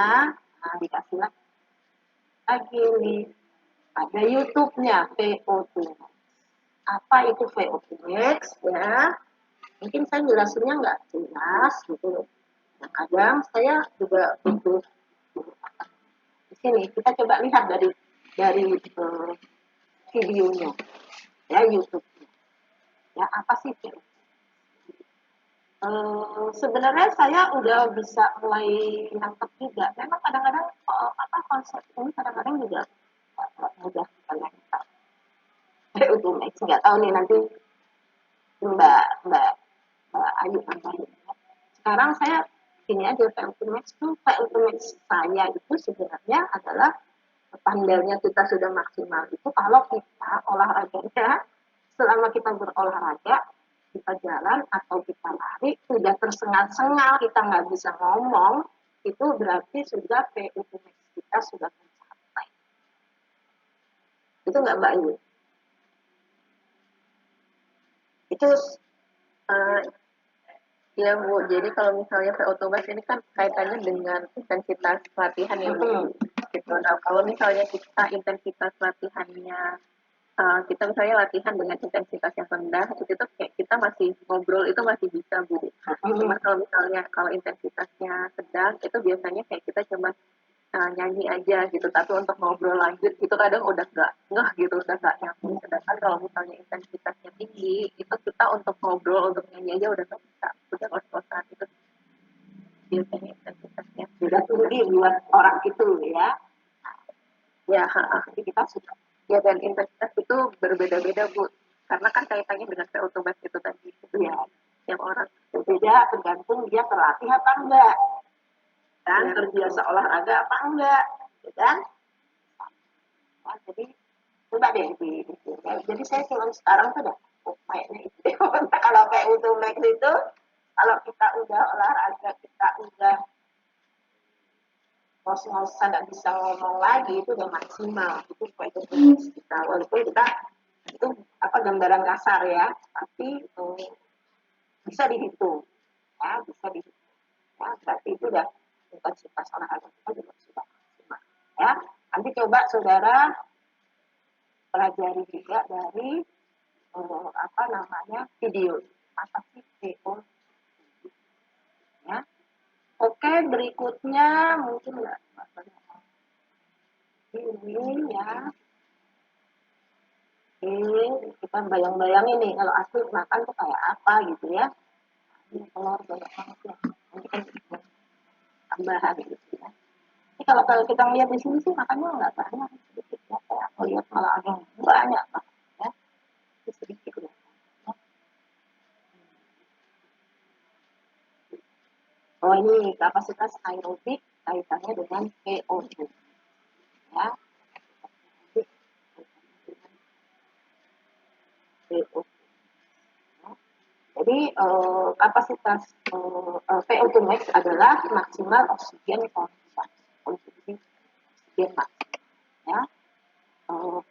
dikasih lagi nih, ada YouTube-nya VO2 max. Apa itu VO2 max? Ya, mungkin saya jelasinnya nggak jelas gitu. Nah, kadang saya juga butuh di sini. Kita coba lihat dari videonya, ya YouTube. Ya, apa sih VO2? Sebenarnya saya udah bisa mulai nangkep juga. Memang kadang-kadang konsep ini kadang-kadang juga mudah kita nangkep. VO2 max nggak tahu nih nanti Mbak Ayu nambahin. Sekarang saya ini aja VO2 max saya itu sebenarnya adalah tandanya kita sudah maksimal itu kalau kita olahraganya selama kita berolahraga kita jalan atau kita lari sudah tersengal-sengal kita nggak bisa ngomong itu berarti sudah VO2 max kita sudah mencapai. Itu nggak Mbak Ayu? Itu ya Bu, jadi kalau misalnya VO2 max ini kan kaitannya dengan intensitas latihan ya Bu. Gitu. Nah, kalau misalnya kita intensitas latihannya kita misalnya latihan dengan intensitas yang rendah, itu kayak kita masih ngobrol itu masih bisa Bu. Cuma kalau misalnya kalau intensitasnya sedang, itu biasanya kayak kita cuma nyanyi aja gitu, tapi untuk ngobrol lanjut itu kadang udah nggak ngeh gitu, udah nggak nyambung. Sedangkan kalau misalnya intensitasnya tinggi, itu kita untuk ngobrol, untuk nyanyi aja udah nggak bisa, udah ngos-ngosan itu biasanya intensitasnya sudah tinggi buat orang itu ya. Ya, jadi kita sudah ya dan intensitas itu berbeda-beda Bu, karena kan kaitannya dengan VO2 max itu tadi. Ya, yang orang berbeda tergantung dia terlatih apa enggak. Dan terbiasa olahraga apa enggak, gitu kan? Nah, jadi coba deh jadi saya cuma sekarang tuh udah kayaknya itu kalau VO2 max itu kalau kita udah olahraga kita udah ngos-ngosan nggak bisa ngomong lagi itu udah maksimal itu VO2 max kita walaupun kita itu gambaran kasar ya tapi bisa dihitung ya bisa dihitung ya berarti itu udah intensitas olahraga kita juga sudah maksimal ya. Nanti coba saudara pelajari juga dari video apa sih VO ya. Oke, berikutnya mungkin nggak ini ya. Ini kita bayang-bayangin nih kalau asli makan tuh kayak apa gitu ya. Ini telur banyak banget ya. Nanti kan tambahan gitu ya. Jadi kalau kita lihat di sini sih makannya nggak banyak sedikit ya. Kayak aku lihat malah ada banyak banget ya. Itu sedikit ya. Oh ini kapasitas aerobik kaitannya dengan VO2 ya. VO2. Jadi kapasitas VO2 max adalah maksimal oksigen konsumsi oksigen max. Ya.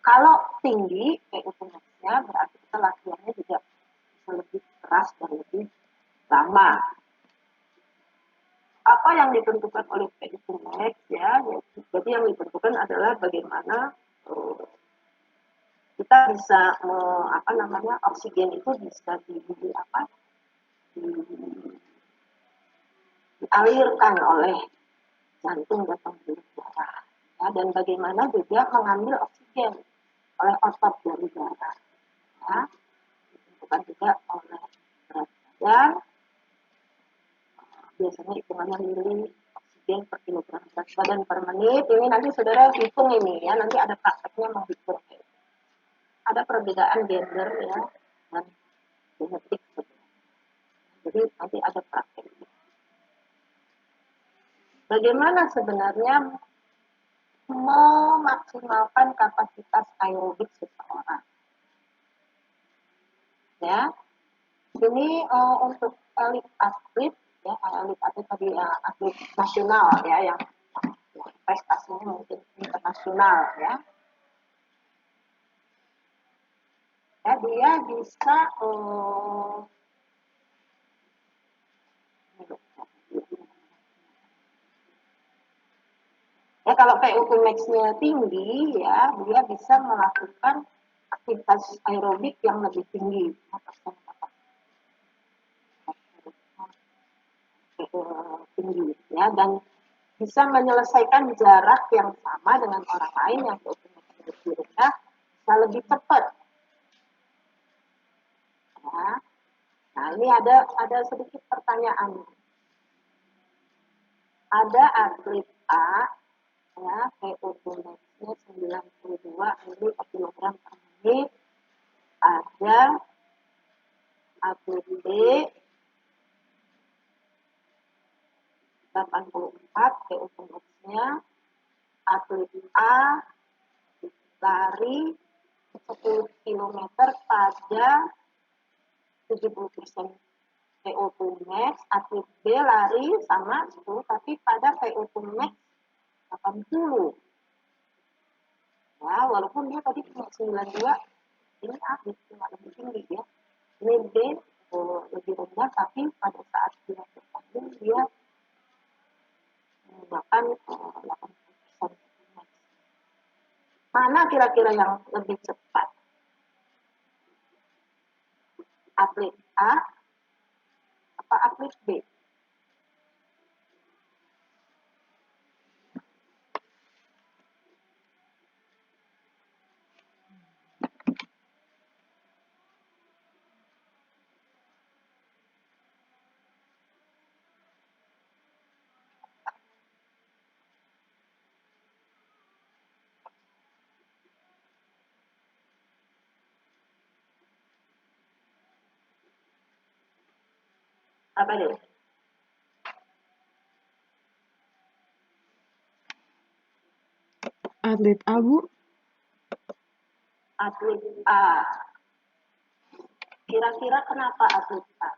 Kalau tinggi VO2 max ya berarti kita latihannya juga bisa lebih keras dan lebih lama. Apa yang ditentukan oleh PIQ Max ya, jadi yang ditentukan adalah bagaimana kita bisa oksigen itu bisa dialirkan oleh jantung dan pembuluh darah ya, dan bagaimana juga mengambil oksigen oleh otot dari darah ya, ditentukan juga oleh berat badan, biasanya hitungannya mili oksigen per kilogram berat badan per menit. Ini nanti saudara hitung ini ya, nanti ada prakteknya menghitung. Ada perbedaan gender ya dan genetik. Jadi nanti ada praktek. Bagaimana sebenarnya memaksimalkan kapasitas aerobik seseorang? Ya, ini untuk elit atlet ya, elit atlet tadi atlet nasional ya yang prestasinya mungkin internasional ya. Ya, dia bisa ya kalau PO2 max-nya tinggi ya, dia bisa melakukan aktivitas aerobik yang lebih tinggi. Tinggi ya, dan bisa menyelesaikan jarak yang sama dengan orang lain yang PO2 max-nya lebih rendah, bisa lebih cepat. Ya. Nah, ini ada sedikit pertanyaan. Ada atlet A ya, PO2 max-nya 92 mg/kg. Ada atlet B 84 PO2 max-nya, atlet A lari 10 km pada 70% PO2 max, atlet B lari sama 10 tapi pada PO2 max 80. Ya, walaupun dia tadi cuma 92, ini atlet cuma lebih tinggi ya. Ini B lebih rendah, tapi pada saat dia bertanding dia menggunakan 80%. Mana kira-kira yang lebih cepat? Atlet A apa atlet B? Apa deh? Atlet A, Bu. Atlet A. Kira-kira kenapa atlet A?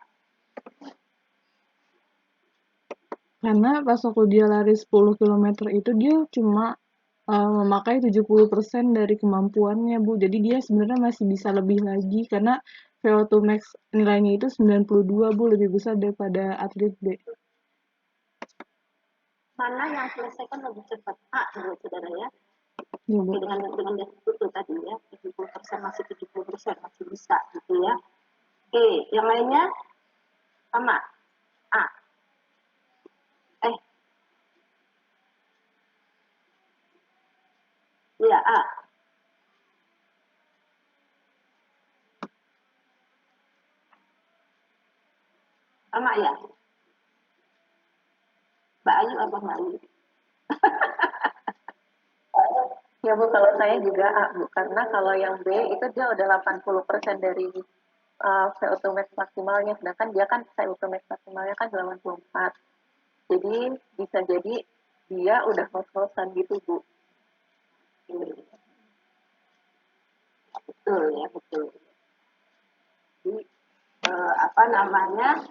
Karena pas waktu dia lari 10 km itu dia cuma memakai 70% dari kemampuannya, Bu. Jadi dia sebenarnya masih bisa lebih lagi karena VO2 max nilainya itu 92, Bu, lebih besar daripada atlet B. Mana yang selesaikan lebih cepat? A, menurut saudara ya. Ya, Bu. Oke, dengan itu tadi ya, 70% masih 70% masih bisa gitu ya. Oke, yang lainnya sama. A. Iya, A. Sama ya. Mbak Ayu apa Mbak Ayu? Ya Bu, kalau saya juga A Bu, karena kalau yang B itu dia udah 80% dari VO2 max maksimalnya, sedangkan dia kan VO2 max maksimalnya kan 84. Jadi bisa jadi dia udah ngos-ngosan gitu Bu. Betul ya, betul. Jadi apa namanya?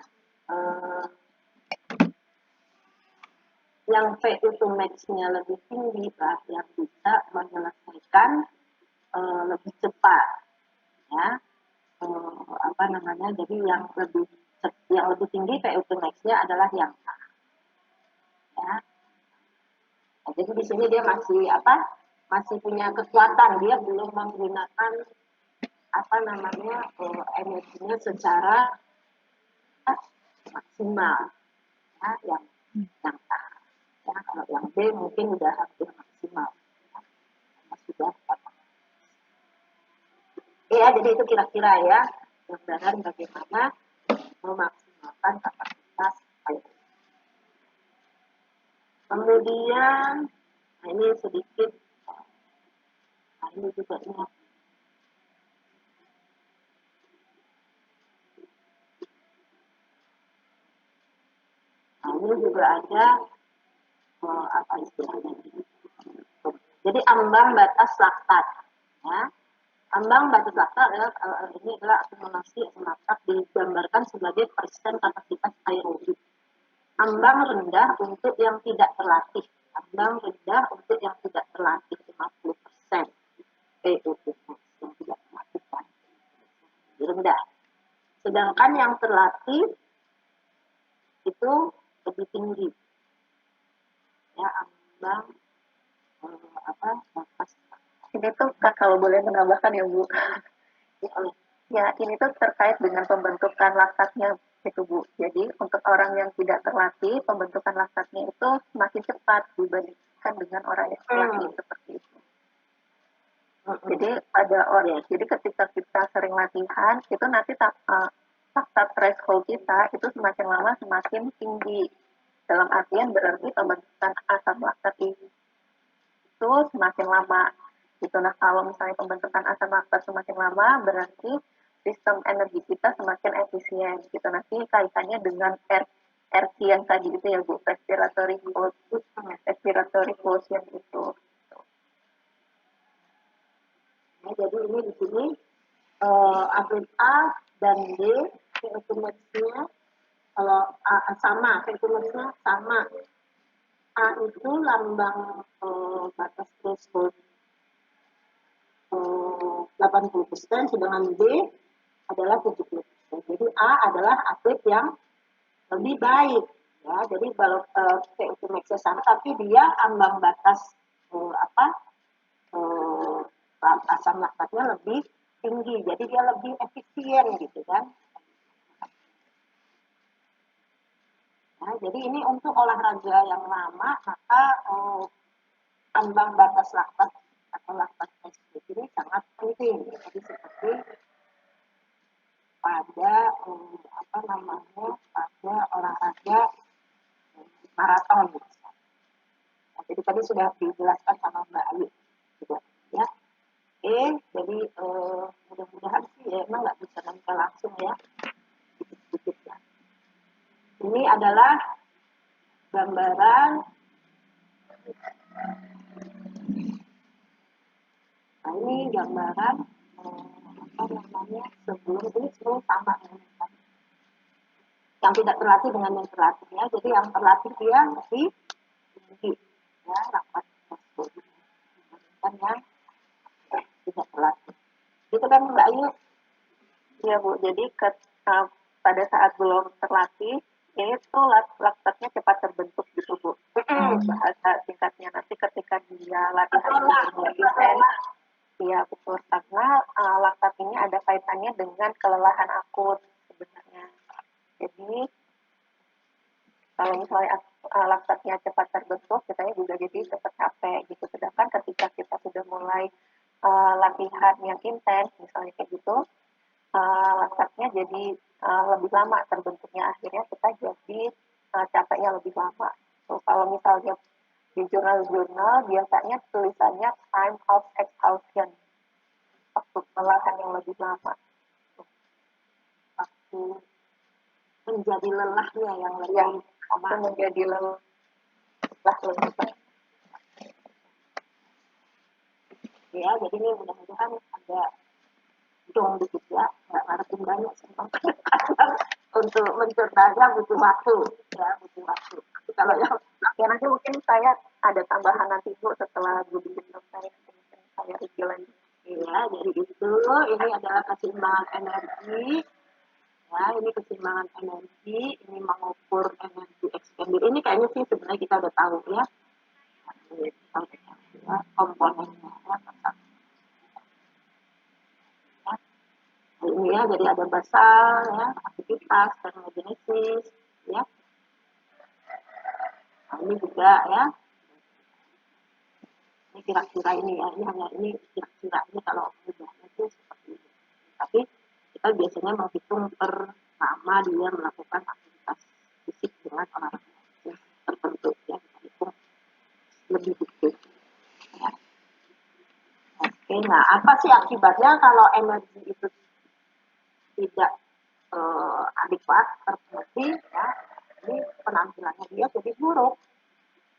Yang VO2 max-nya lebih tinggi, Pak, yang bisa menyelesaikan lebih cepat. ya. Apa namanya? Jadi yang lebih tinggi VO2 max-nya adalah yang A, ya. Nah, jadi di sini dia masih punya kekuatan, dia belum menggunakan apa namanya energinya secara maksimal, ya, yang A. Ya, kalau yang B mungkin udah hampir maksimal, ya, sudah ya. Jadi itu kira-kira ya gambaran bagaimana memaksimalkan kapasitas air. Kemudian, nah ini sedikit, nah ini juga ini. Nah ini juga ada apa istilahnya? Jadi ambang batas laktat, ya. Ambang batas laktat adalah ini adalah akumulasi laktat digambarkan sebagai persen kapasitas aerobik. Ambang rendah untuk yang tidak terlatih. Ambang rendah untuk yang tidak terlatih 50%. VO2 max yang tidak terlatih rendah. Sedangkan yang terlatih itu lebih tinggi. Ya, ambang batas. Ini tuh kalau boleh menambahkan ya Bu. Ya, ini tuh terkait dengan pembentukan laktatnya itu Bu. Jadi untuk orang yang tidak terlatih, pembentukan laktatnya itu semakin cepat dibandingkan dengan orang yang terlatih seperti itu. Jadi jadi ketika kita sering latihan, itu nanti laktat threshold kita itu semakin lama semakin tinggi. Dalam artian berarti pembentukan asam laktat itu semakin lama. Gitu. Nah, kalau misalnya pembentukan asam laktat semakin lama, berarti sistem energi kita semakin efisien. Gitu. Nanti kaitannya dengan RQ yang tadi itu ya Bu, respiratory quotient itu. Nah, jadi ini di sini atlet A dan B VO2 max-nya kalau sama, VO2 max-nya sama. A itu lambang batas threshold 80%, sedangkan B adalah 70%. Jadi A adalah atlet yang lebih baik. Ya, jadi kalau VO2 max-nya sama, tapi dia ambang batas asam laktatnya lebih tinggi, jadi dia lebih efisien gitu kan. Nah, jadi ini untuk olahraga yang lama, maka ambang batas laktat atau laktat tersebut ini sangat penting. Jadi seperti pada pada olahraga maraton. Nah, jadi tadi sudah dijelaskan sama Mbak Ayu juga, ya. Jadi mudah-mudahan sih ya, emang nggak bisa nempel langsung ya, sedikit-sedikit ya. Ini adalah gambaran. Nah, ini gambaran sebelum ini semua sama ya. Yang tidak terlatih dengan yang terlatih ya. Jadi yang terlatih dia lebih tinggi ya, rapat dibandingkan yang tidak terlatih. Itu kan Mbak Ayu. Iya Bu, jadi pada saat belum terlatih, ini tuh laktatnya cepat terbentuk gitu Bu. Bahasa singkatnya, nanti ketika dia latihan intens, ya betul, karena laktat ini ada kaitannya dengan kelelahan akut sebenarnya. Jadi kalau misalnya laktatnya cepat terbentuk, kita juga jadi cepat capek gitu. Sedangkan ketika kita sudah mulai latihan yang intens, misalnya kayak gitu, laktatnya jadi lebih lama terbentuknya, akhirnya kita jadi capeknya lebih lama. So, kalau misalnya di jurnal-jurnal biasanya tulisannya time of exhaustion, waktu kelelahan yang lebih lama, waktu menjadi lelahnya yang lebih lama, menjadi lelah lebih lama. Ya, jadi ini mudah-mudahan ada dong dikit ya, nggak ngarepin banyak untuk mencernanya butuh waktu ya, butuh waktu. Tapi kalau ya nanti mungkin saya ada tambahan nanti Bu setelah Bu bikin saya mungkin saya review lagi. ya. Jadi itu ini adalah keseimbangan energi. Ya, ini keseimbangan energi, ini mengukur energi expander. Ini kayaknya sih sebenarnya kita udah tahu ya. Kita udah tahu ya komponennya ya. Ini ya, jadi ada basal ya, aktivitas, termogenesis ya. Nah, ini juga ya. Ini kira-kira ini ya, ini kira-kira ini kalau mudahnya itu seperti ini. Tapi kita biasanya menghitung per lama dia melakukan aktivitas fisik dengan olahraga tertentu ya, kita hitung lebih detail. Ya. Oke, nah apa sih akibatnya kalau energi itu tidak adekuat terpenuhi ya, ini penampilannya dia jadi buruk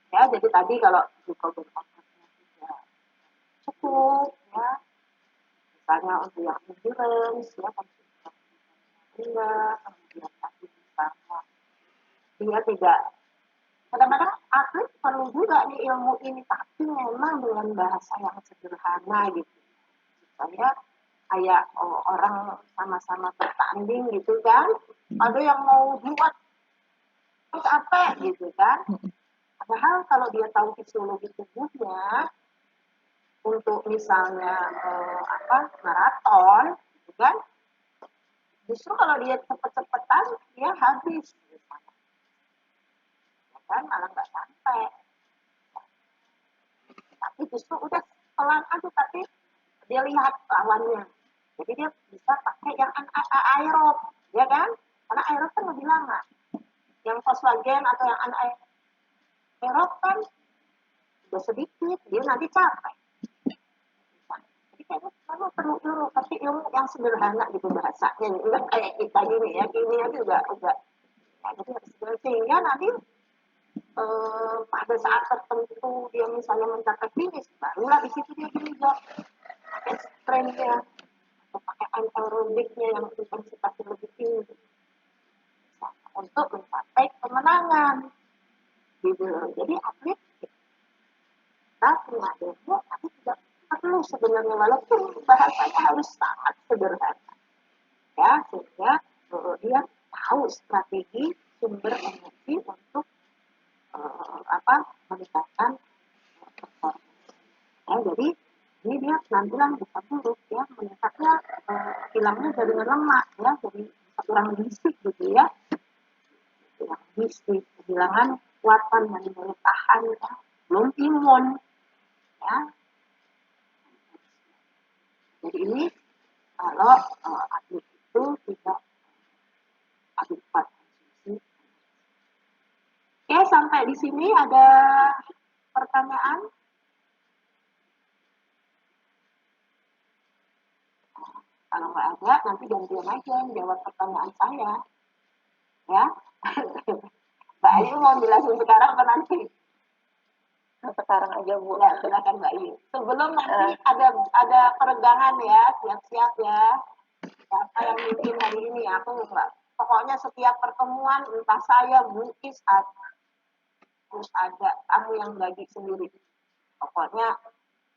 ya. Jadi tadi kalau glukogen outputnya tidak cukup ya, misalnya untuk yang endurance ya, kemudian tadi misalnya dia tidak, kadang-kadang atlet perlu juga nih ilmu ini, tapi memang dengan bahasa yang sederhana gitu, supaya kayak orang sama-sama bertanding gitu kan, ada yang mau buat capek gitu kan, padahal kalau dia tahu fisiologi tubuhnya untuk misalnya maraton gitu kan, justru kalau dia cepet-cepetan dia habis misalnya, ya kan, malah nggak sampai, tapi justru udah pelan aja, tapi dia lihat lawannya, jadi dia bisa pakai yang aerob ya kan, karena aerob kan lebih lama, yang fosfagen atau yang anaerob kan udah sedikit, dia nanti capek. Jadi kayaknya kamu perlu dulu tapi ilmu yang sederhana gitu bahasanya, enggak kayak kita gini ya, kimia juga ya, jadi harus sederhana, sehingga nanti pada saat tertentu dia misalnya mencapai finish, barulah di situ dia genjot pakai strength-nya atau pakai aerobiknya yang intensitasnya lebih tinggi untuk mencapai kemenangan gitu. Jadi atlet kita punya ilmu tapi tidak perlu sebenarnya, walaupun bahasanya harus sangat sederhana ya, sehingga dia tahu strategi sumber energi untuk meningkatkan performa ya. Jadi ini dia penampilan bisa buruk ya, meningkatnya hilangnya jaringan lemak ya, jadi kurang gizi gitu ya, kurang gizi, kehilangan kekuatan dan daya tahan ya, belum imun ya. Jadi ini kalau atlet itu tidak adekuat konsumsi. Oke, sampai di sini ada pertanyaan? Kalau nggak ada, nanti gantian aja yang jawab pertanyaan saya. Ya, Mbak Ayu mau jelasin sekarang apa nanti? Sekarang aja Bu. Ya, silakan Mbak Ayu. Sebelum nanti ada peregangan ya, siap-siap ya. Siapa yang mimpin hari ini? Aku nggak. Pokoknya setiap pertemuan, entah saya, Bu Is, harus ada kamu yang bagi sendiri. Pokoknya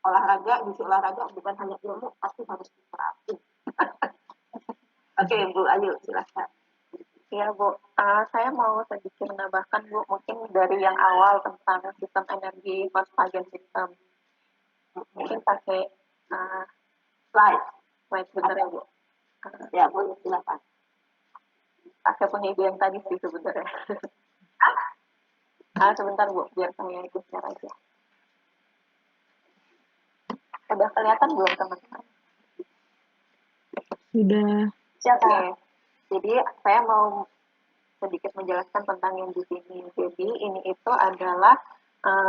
olahraga, gizi olahraga bukan hanya ilmu, tapi harus diterapkan. Oke, Bu Ayu, silakan. Iya Bu, saya mau sedikit menambahkan Bu, mungkin dari yang awal tentang sistem energi Volkswagen system. Mungkin pakai slide bener ya Bu. Ya Bu, silakan. Pakai punya ide yang tadi sih sebenarnya. Sebentar Bu, biar saya ikut share aja. Udah kelihatan belum teman-teman? Sudah. Oke. Jadi saya mau sedikit menjelaskan tentang yang di sini. Jadi ini itu adalah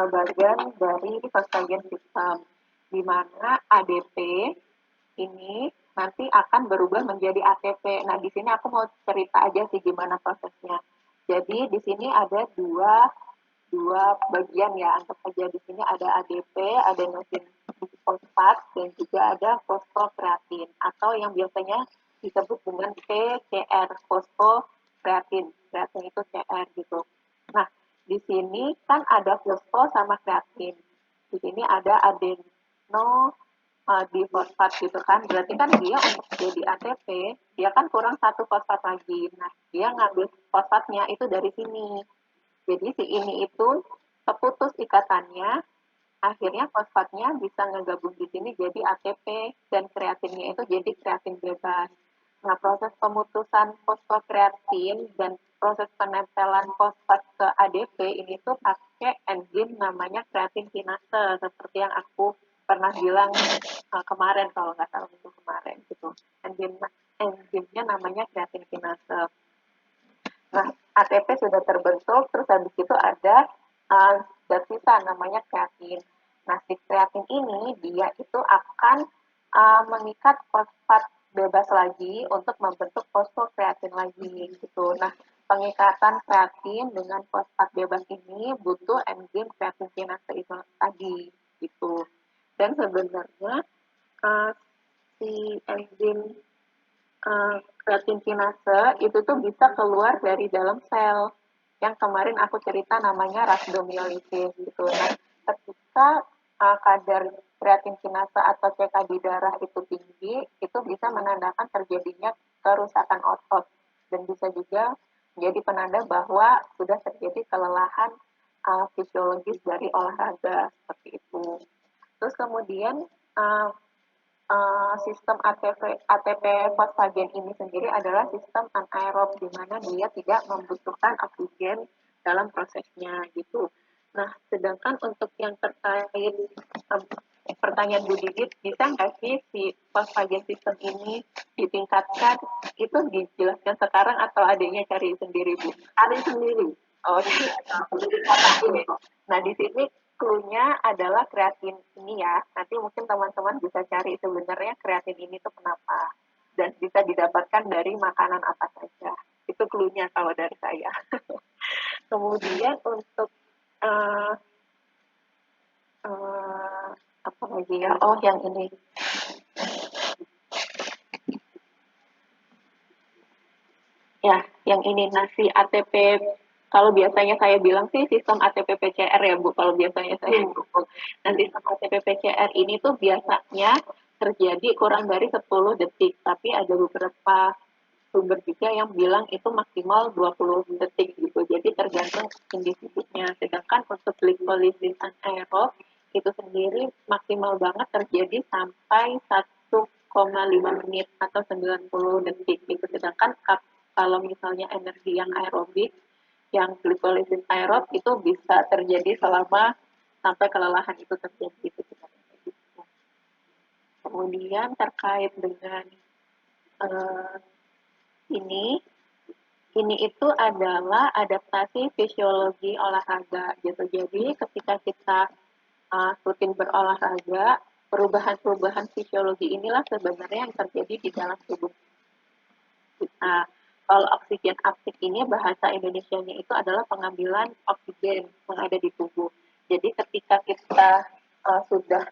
bagian dari Volkswagen system, di mana ADP ini nanti akan berubah menjadi ATP. Nah, di sini aku mau cerita aja sih gimana prosesnya. Jadi di sini ada dua bagian ya, anggap saja di sini ada ADP, adenosin fosfat, dan juga ada fosfokreatin atau yang biasanya disebut dengan PCR, fosfokreatin. Kreatin itu CR gitu. Nah, di sini kan ada fosfo sama kreatin. Di sini ada di fosfat gitu kan, berarti kan dia untuk jadi ATP dia kan kurang satu fosfat lagi. Nah, dia ngambil fosfatnya itu dari sini. Jadi si ini itu keputus ikatannya, akhirnya fosfatnya bisa ngegabung di sini jadi ATP dan kreatinnya itu jadi kreatin bebas. Nah, proses pemutusan fosfokreatin dan proses penempelan fosfat ke ADP ini tuh pakai enzim namanya kreatin kinase, seperti yang aku pernah bilang kemarin kalau nggak salah minggu kemarin gitu. Enzimnya namanya kreatin kinase. Nah, ATP sudah terbentuk, terus habis itu ada zat sisa namanya kreatin. Nah, si kreatin ini dia itu akan mengikat fosfat bebas lagi untuk membentuk fosfokreatin lagi gitu. Nah, pengikatan kreatin dengan fosfat bebas ini butuh enzim kreatin kinase itu tadi gitu. Dan sebenarnya uh, si enzim kreatin kinase itu tuh bisa keluar dari dalam sel yang kemarin aku cerita namanya rhabdomyolysis gitu. Nah, ketika kadar kreatin kinase atau CK di darah itu tinggi, itu bisa menandakan terjadinya kerusakan otot dan bisa juga menjadi penanda bahwa sudah terjadi kelelahan fisiologis dari olahraga seperti itu. Terus kemudian uh, sistem ATP fosfagen ini sendiri adalah sistem anaerob di mana dia tidak membutuhkan oksigen dalam prosesnya gitu. Nah, sedangkan untuk yang terkait pertanyaan Bu Didit, bisa nggak sih si fosfagen sistem ini ditingkatkan? Itu dijelaskan sekarang atau adanya cari sendiri, Bu? Cari sendiri. Oh, nah di sini clue-nya adalah kreatin ini ya. Nanti mungkin teman-teman bisa cari sebenarnya kreatin ini tuh kenapa. Dan bisa didapatkan dari makanan apa saja. Itu clue-nya kalau dari saya. Kemudian untuk uh, uh, apa lagi ya? Oh, yang ini. Ya, yang ini nasi ATP. Kalau biasanya saya bilang sih sistem ATP PCR ya Bu, kalau biasanya saya ngomong. Nah, sistem ATP PCR ini tuh biasanya terjadi kurang dari 10 detik, tapi ada beberapa sumber juga yang bilang itu maksimal 20 detik gitu. Jadi tergantung individunya. Sedangkan untuk glikolisis anaerob itu sendiri maksimal banget terjadi sampai 1,5 menit atau 90 detik gitu. Sedangkan kalau misalnya energi yang aerobik, yang glikolisis aerob itu bisa terjadi selama sampai kelelahan itu terjadi. Gitu. Kemudian terkait dengan uh, ini itu adalah adaptasi fisiologi olahraga gitu. Jadi ketika kita rutin berolahraga, perubahan-perubahan fisiologi inilah sebenarnya yang terjadi di dalam tubuh kita. Kalau oksigen uptake ini bahasa Indonesianya itu adalah pengambilan oksigen yang ada di tubuh. Jadi ketika kita sudah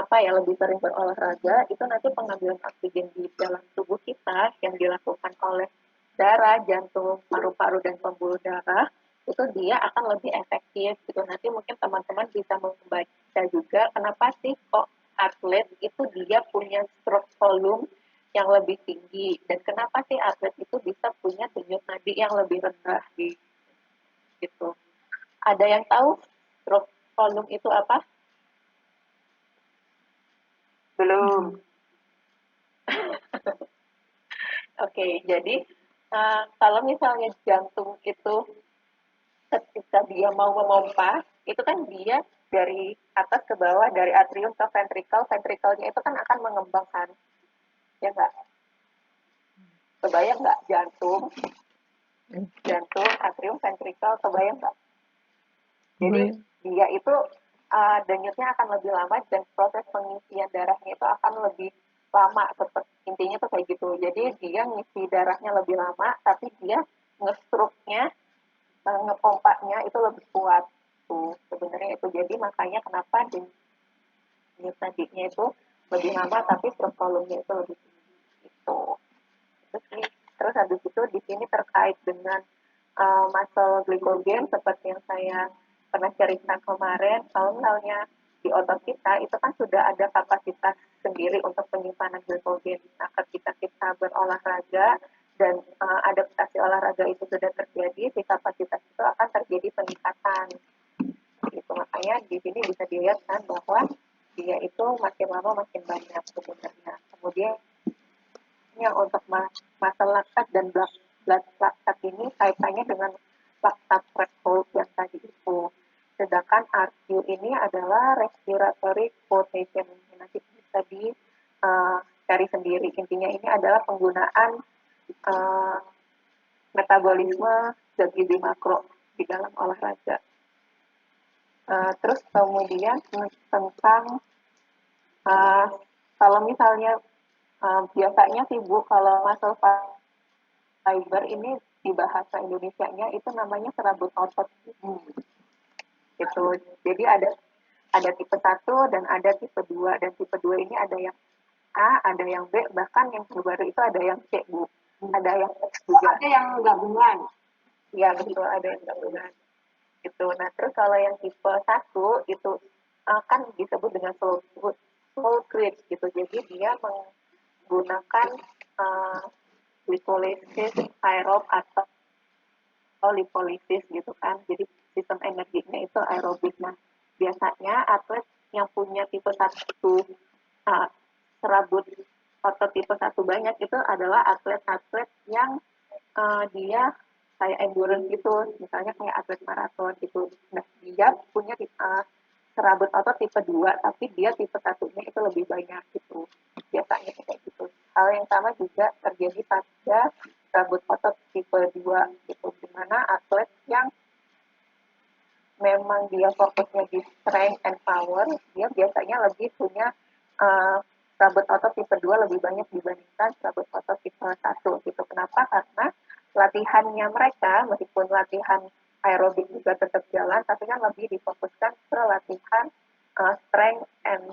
lebih sering berolahraga, itu nanti pengambilan oksigen di dalam tubuh kita yang dilakukan oleh darah, jantung, paru-paru dan pembuluh darah itu dia akan lebih efektif gitu. Nanti mungkin teman-teman bisa membaca juga kenapa sih kok atlet itu dia punya stroke volume yang lebih tinggi dan kenapa sih atlet itu bisa punya denyut nadi yang lebih rendah gitu. Ada yang tahu stroke volume itu apa? Belum. Oke, jadi kalau misalnya jantung itu ketika dia mau memompa, itu kan dia dari atas ke bawah, dari atrium ke ventrikel, ventrikelnya itu kan akan mengembangkan, ya nggak? Kebayang nggak jantung, atrium, ventrikel, kebayang nggak? Jadi dia itu denyutnya akan lebih lama dan proses pengisian darahnya itu akan lebih lama. Seperti intinya tuh kayak gitu. Jadi dia ngisi darahnya lebih lama, tapi dia ngestruknya, ngepompanya itu lebih kuat. Tuh sebenarnya itu. Jadi makanya kenapa denyut nadinya itu lebih lama, tapi stroke volume-nya itu lebih tinggi. Gitu. Terus habis itu di sini terkait dengan muscle glycogen seperti yang saya pernah cerita kemarin, kalau misalnya di otot kita itu kan sudah ada kapasitas sendiri untuk penyimpanan glikogen. Nah, ketika kita berolahraga dan adaptasi olahraga itu sudah terjadi, si kapasitas itu akan terjadi peningkatan. Gitu. Makanya di sini bisa dilihat kan bahwa dia itu makin lama makin banyak sebenarnya. Kemudian untuk muscle laktat dan blood laktat ini kaitannya dengan laktat threshold yang tadi itu. Sedangkan RQ ini adalah respiratory quotation. Nanti bisa di cari sendiri. Intinya ini adalah penggunaan metabolisme zat gizi makro di dalam olahraga. Terus kemudian tentang kalau misalnya biasanya sih Bu, kalau muscle fiber ini di bahasa Indonesianya itu namanya serabut otot. Gitu. Jadi ada tipe 1 dan ada tipe 2, dan tipe 2 ini ada yang A, ada yang B, bahkan yang terbaru itu ada yang C, Bu. Ada yang X juga. Ada yang gabungan. Ya, betul, ada yang gabungan. Gitu. Nah, terus kalau yang tipe 1 itu kan disebut dengan slow creep gitu. Jadi dia menggunakan lipolisis aerob atau lipolisis gitu kan. Jadi sistem energinya itu aerobik. Nah, biasanya atlet yang punya tipe 1 serabut otot tipe 1 banyak itu adalah atlet-atlet yang dia kayak endurance gitu, misalnya kayak atlet maraton gitu. Nah, dia punya serabut otot tipe 2, tapi dia tipe 1-nya itu lebih banyak gitu. Biasanya kayak gitu. Hal yang sama juga terjadi pada serabut otot tipe 2 gitu, di mana atlet yang memang dia fokusnya di strength and power, dia biasanya lebih punya serabut otot tipe 2 lebih banyak dibandingkan serabut otot tipe 1 gitu. Kenapa? Karena latihannya mereka, meskipun latihan aerobik juga tetap jalan, tapi kan lebih difokuskan ke latihan strength and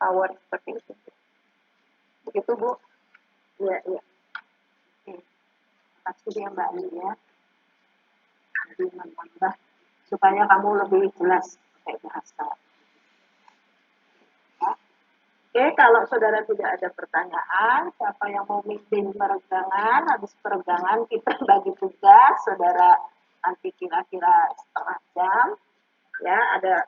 power seperti itu. Begitu, Bu? Iya, iya. Oke. Terima kasih ya Mbak Alia. Nanti menambah supaya kamu lebih jelas pakai bahasa. Ya. Oke, kalau saudara tidak ada pertanyaan, siapa yang mau mimpin peregangan? Habis peregangan kita bagi tugas, saudara nanti kira-kira setengah jam. Ya,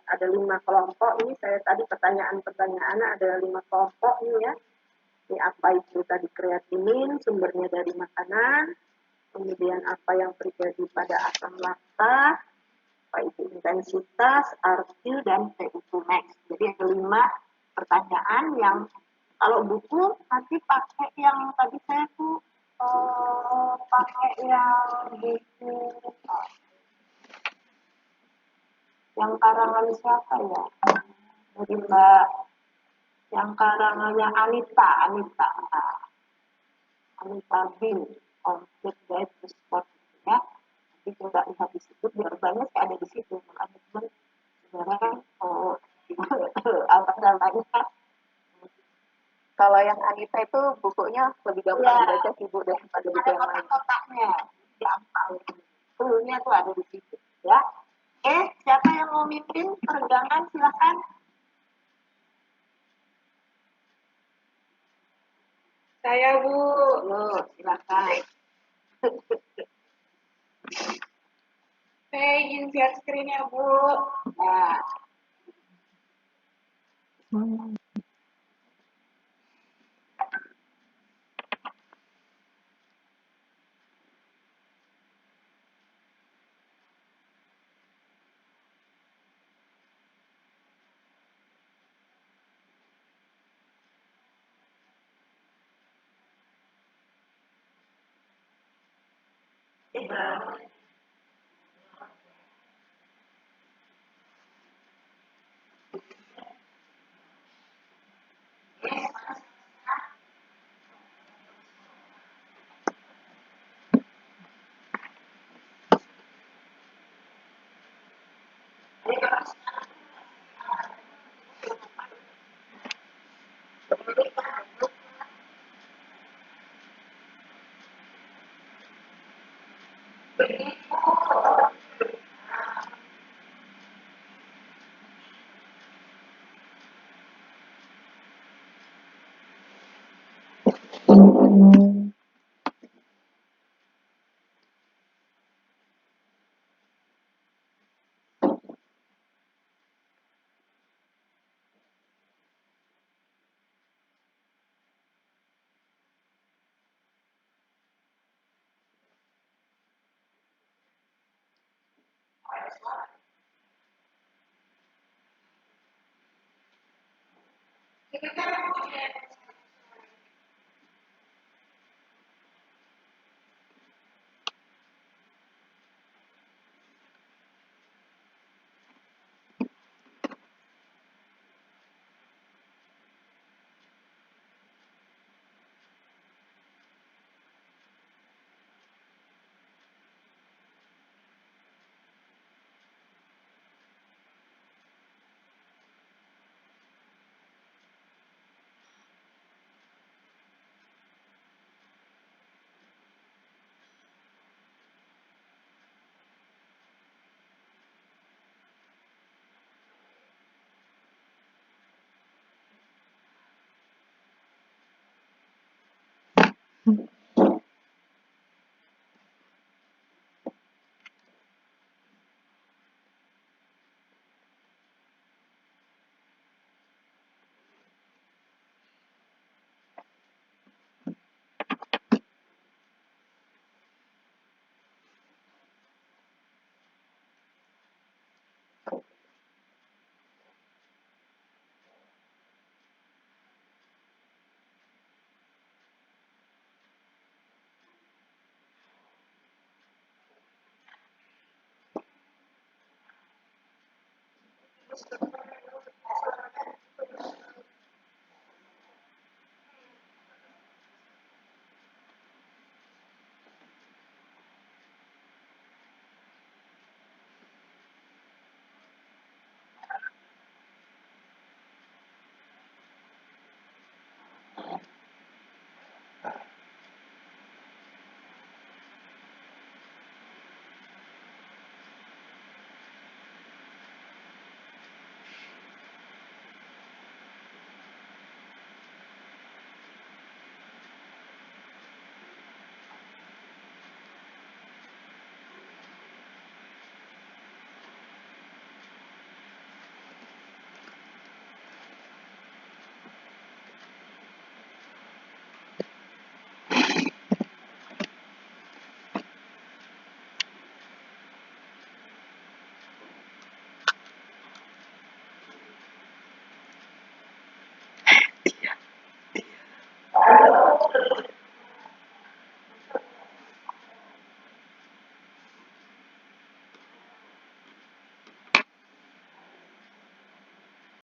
ada 5 kelompok ini. Saya tadi pertanyaan-pertanyaannya ada 5 kelompok ini ya. Ini apa itu tadi kreatinin, sumbernya dari makanan, kemudian apa yang terjadi pada asam laktat, apa itu intensitas, RQ, dan VO2 max. Jadi ada 5 pertanyaan yang kalau buku nanti pakai yang tadi saya tuh pakai yang buku yang karangan siapa ya? Jadi Mbak yang karangannya Anita Bin konflik guide to sport ya. Nanti coba lihat di situ biar banyak ada di situ. Makanya teman saudara kan apa namanya? Kalau yang Anita itu bukunya lebih gampang dibaca sih Bu daripada buku yang lain. Kotak-kotaknya gampang. Dulunya tuh ada di situ ya. Siapa yang mau mimpin peregangan silakan. Saya Bu. Silakan. Saya izin share screen ya Bu. Ya.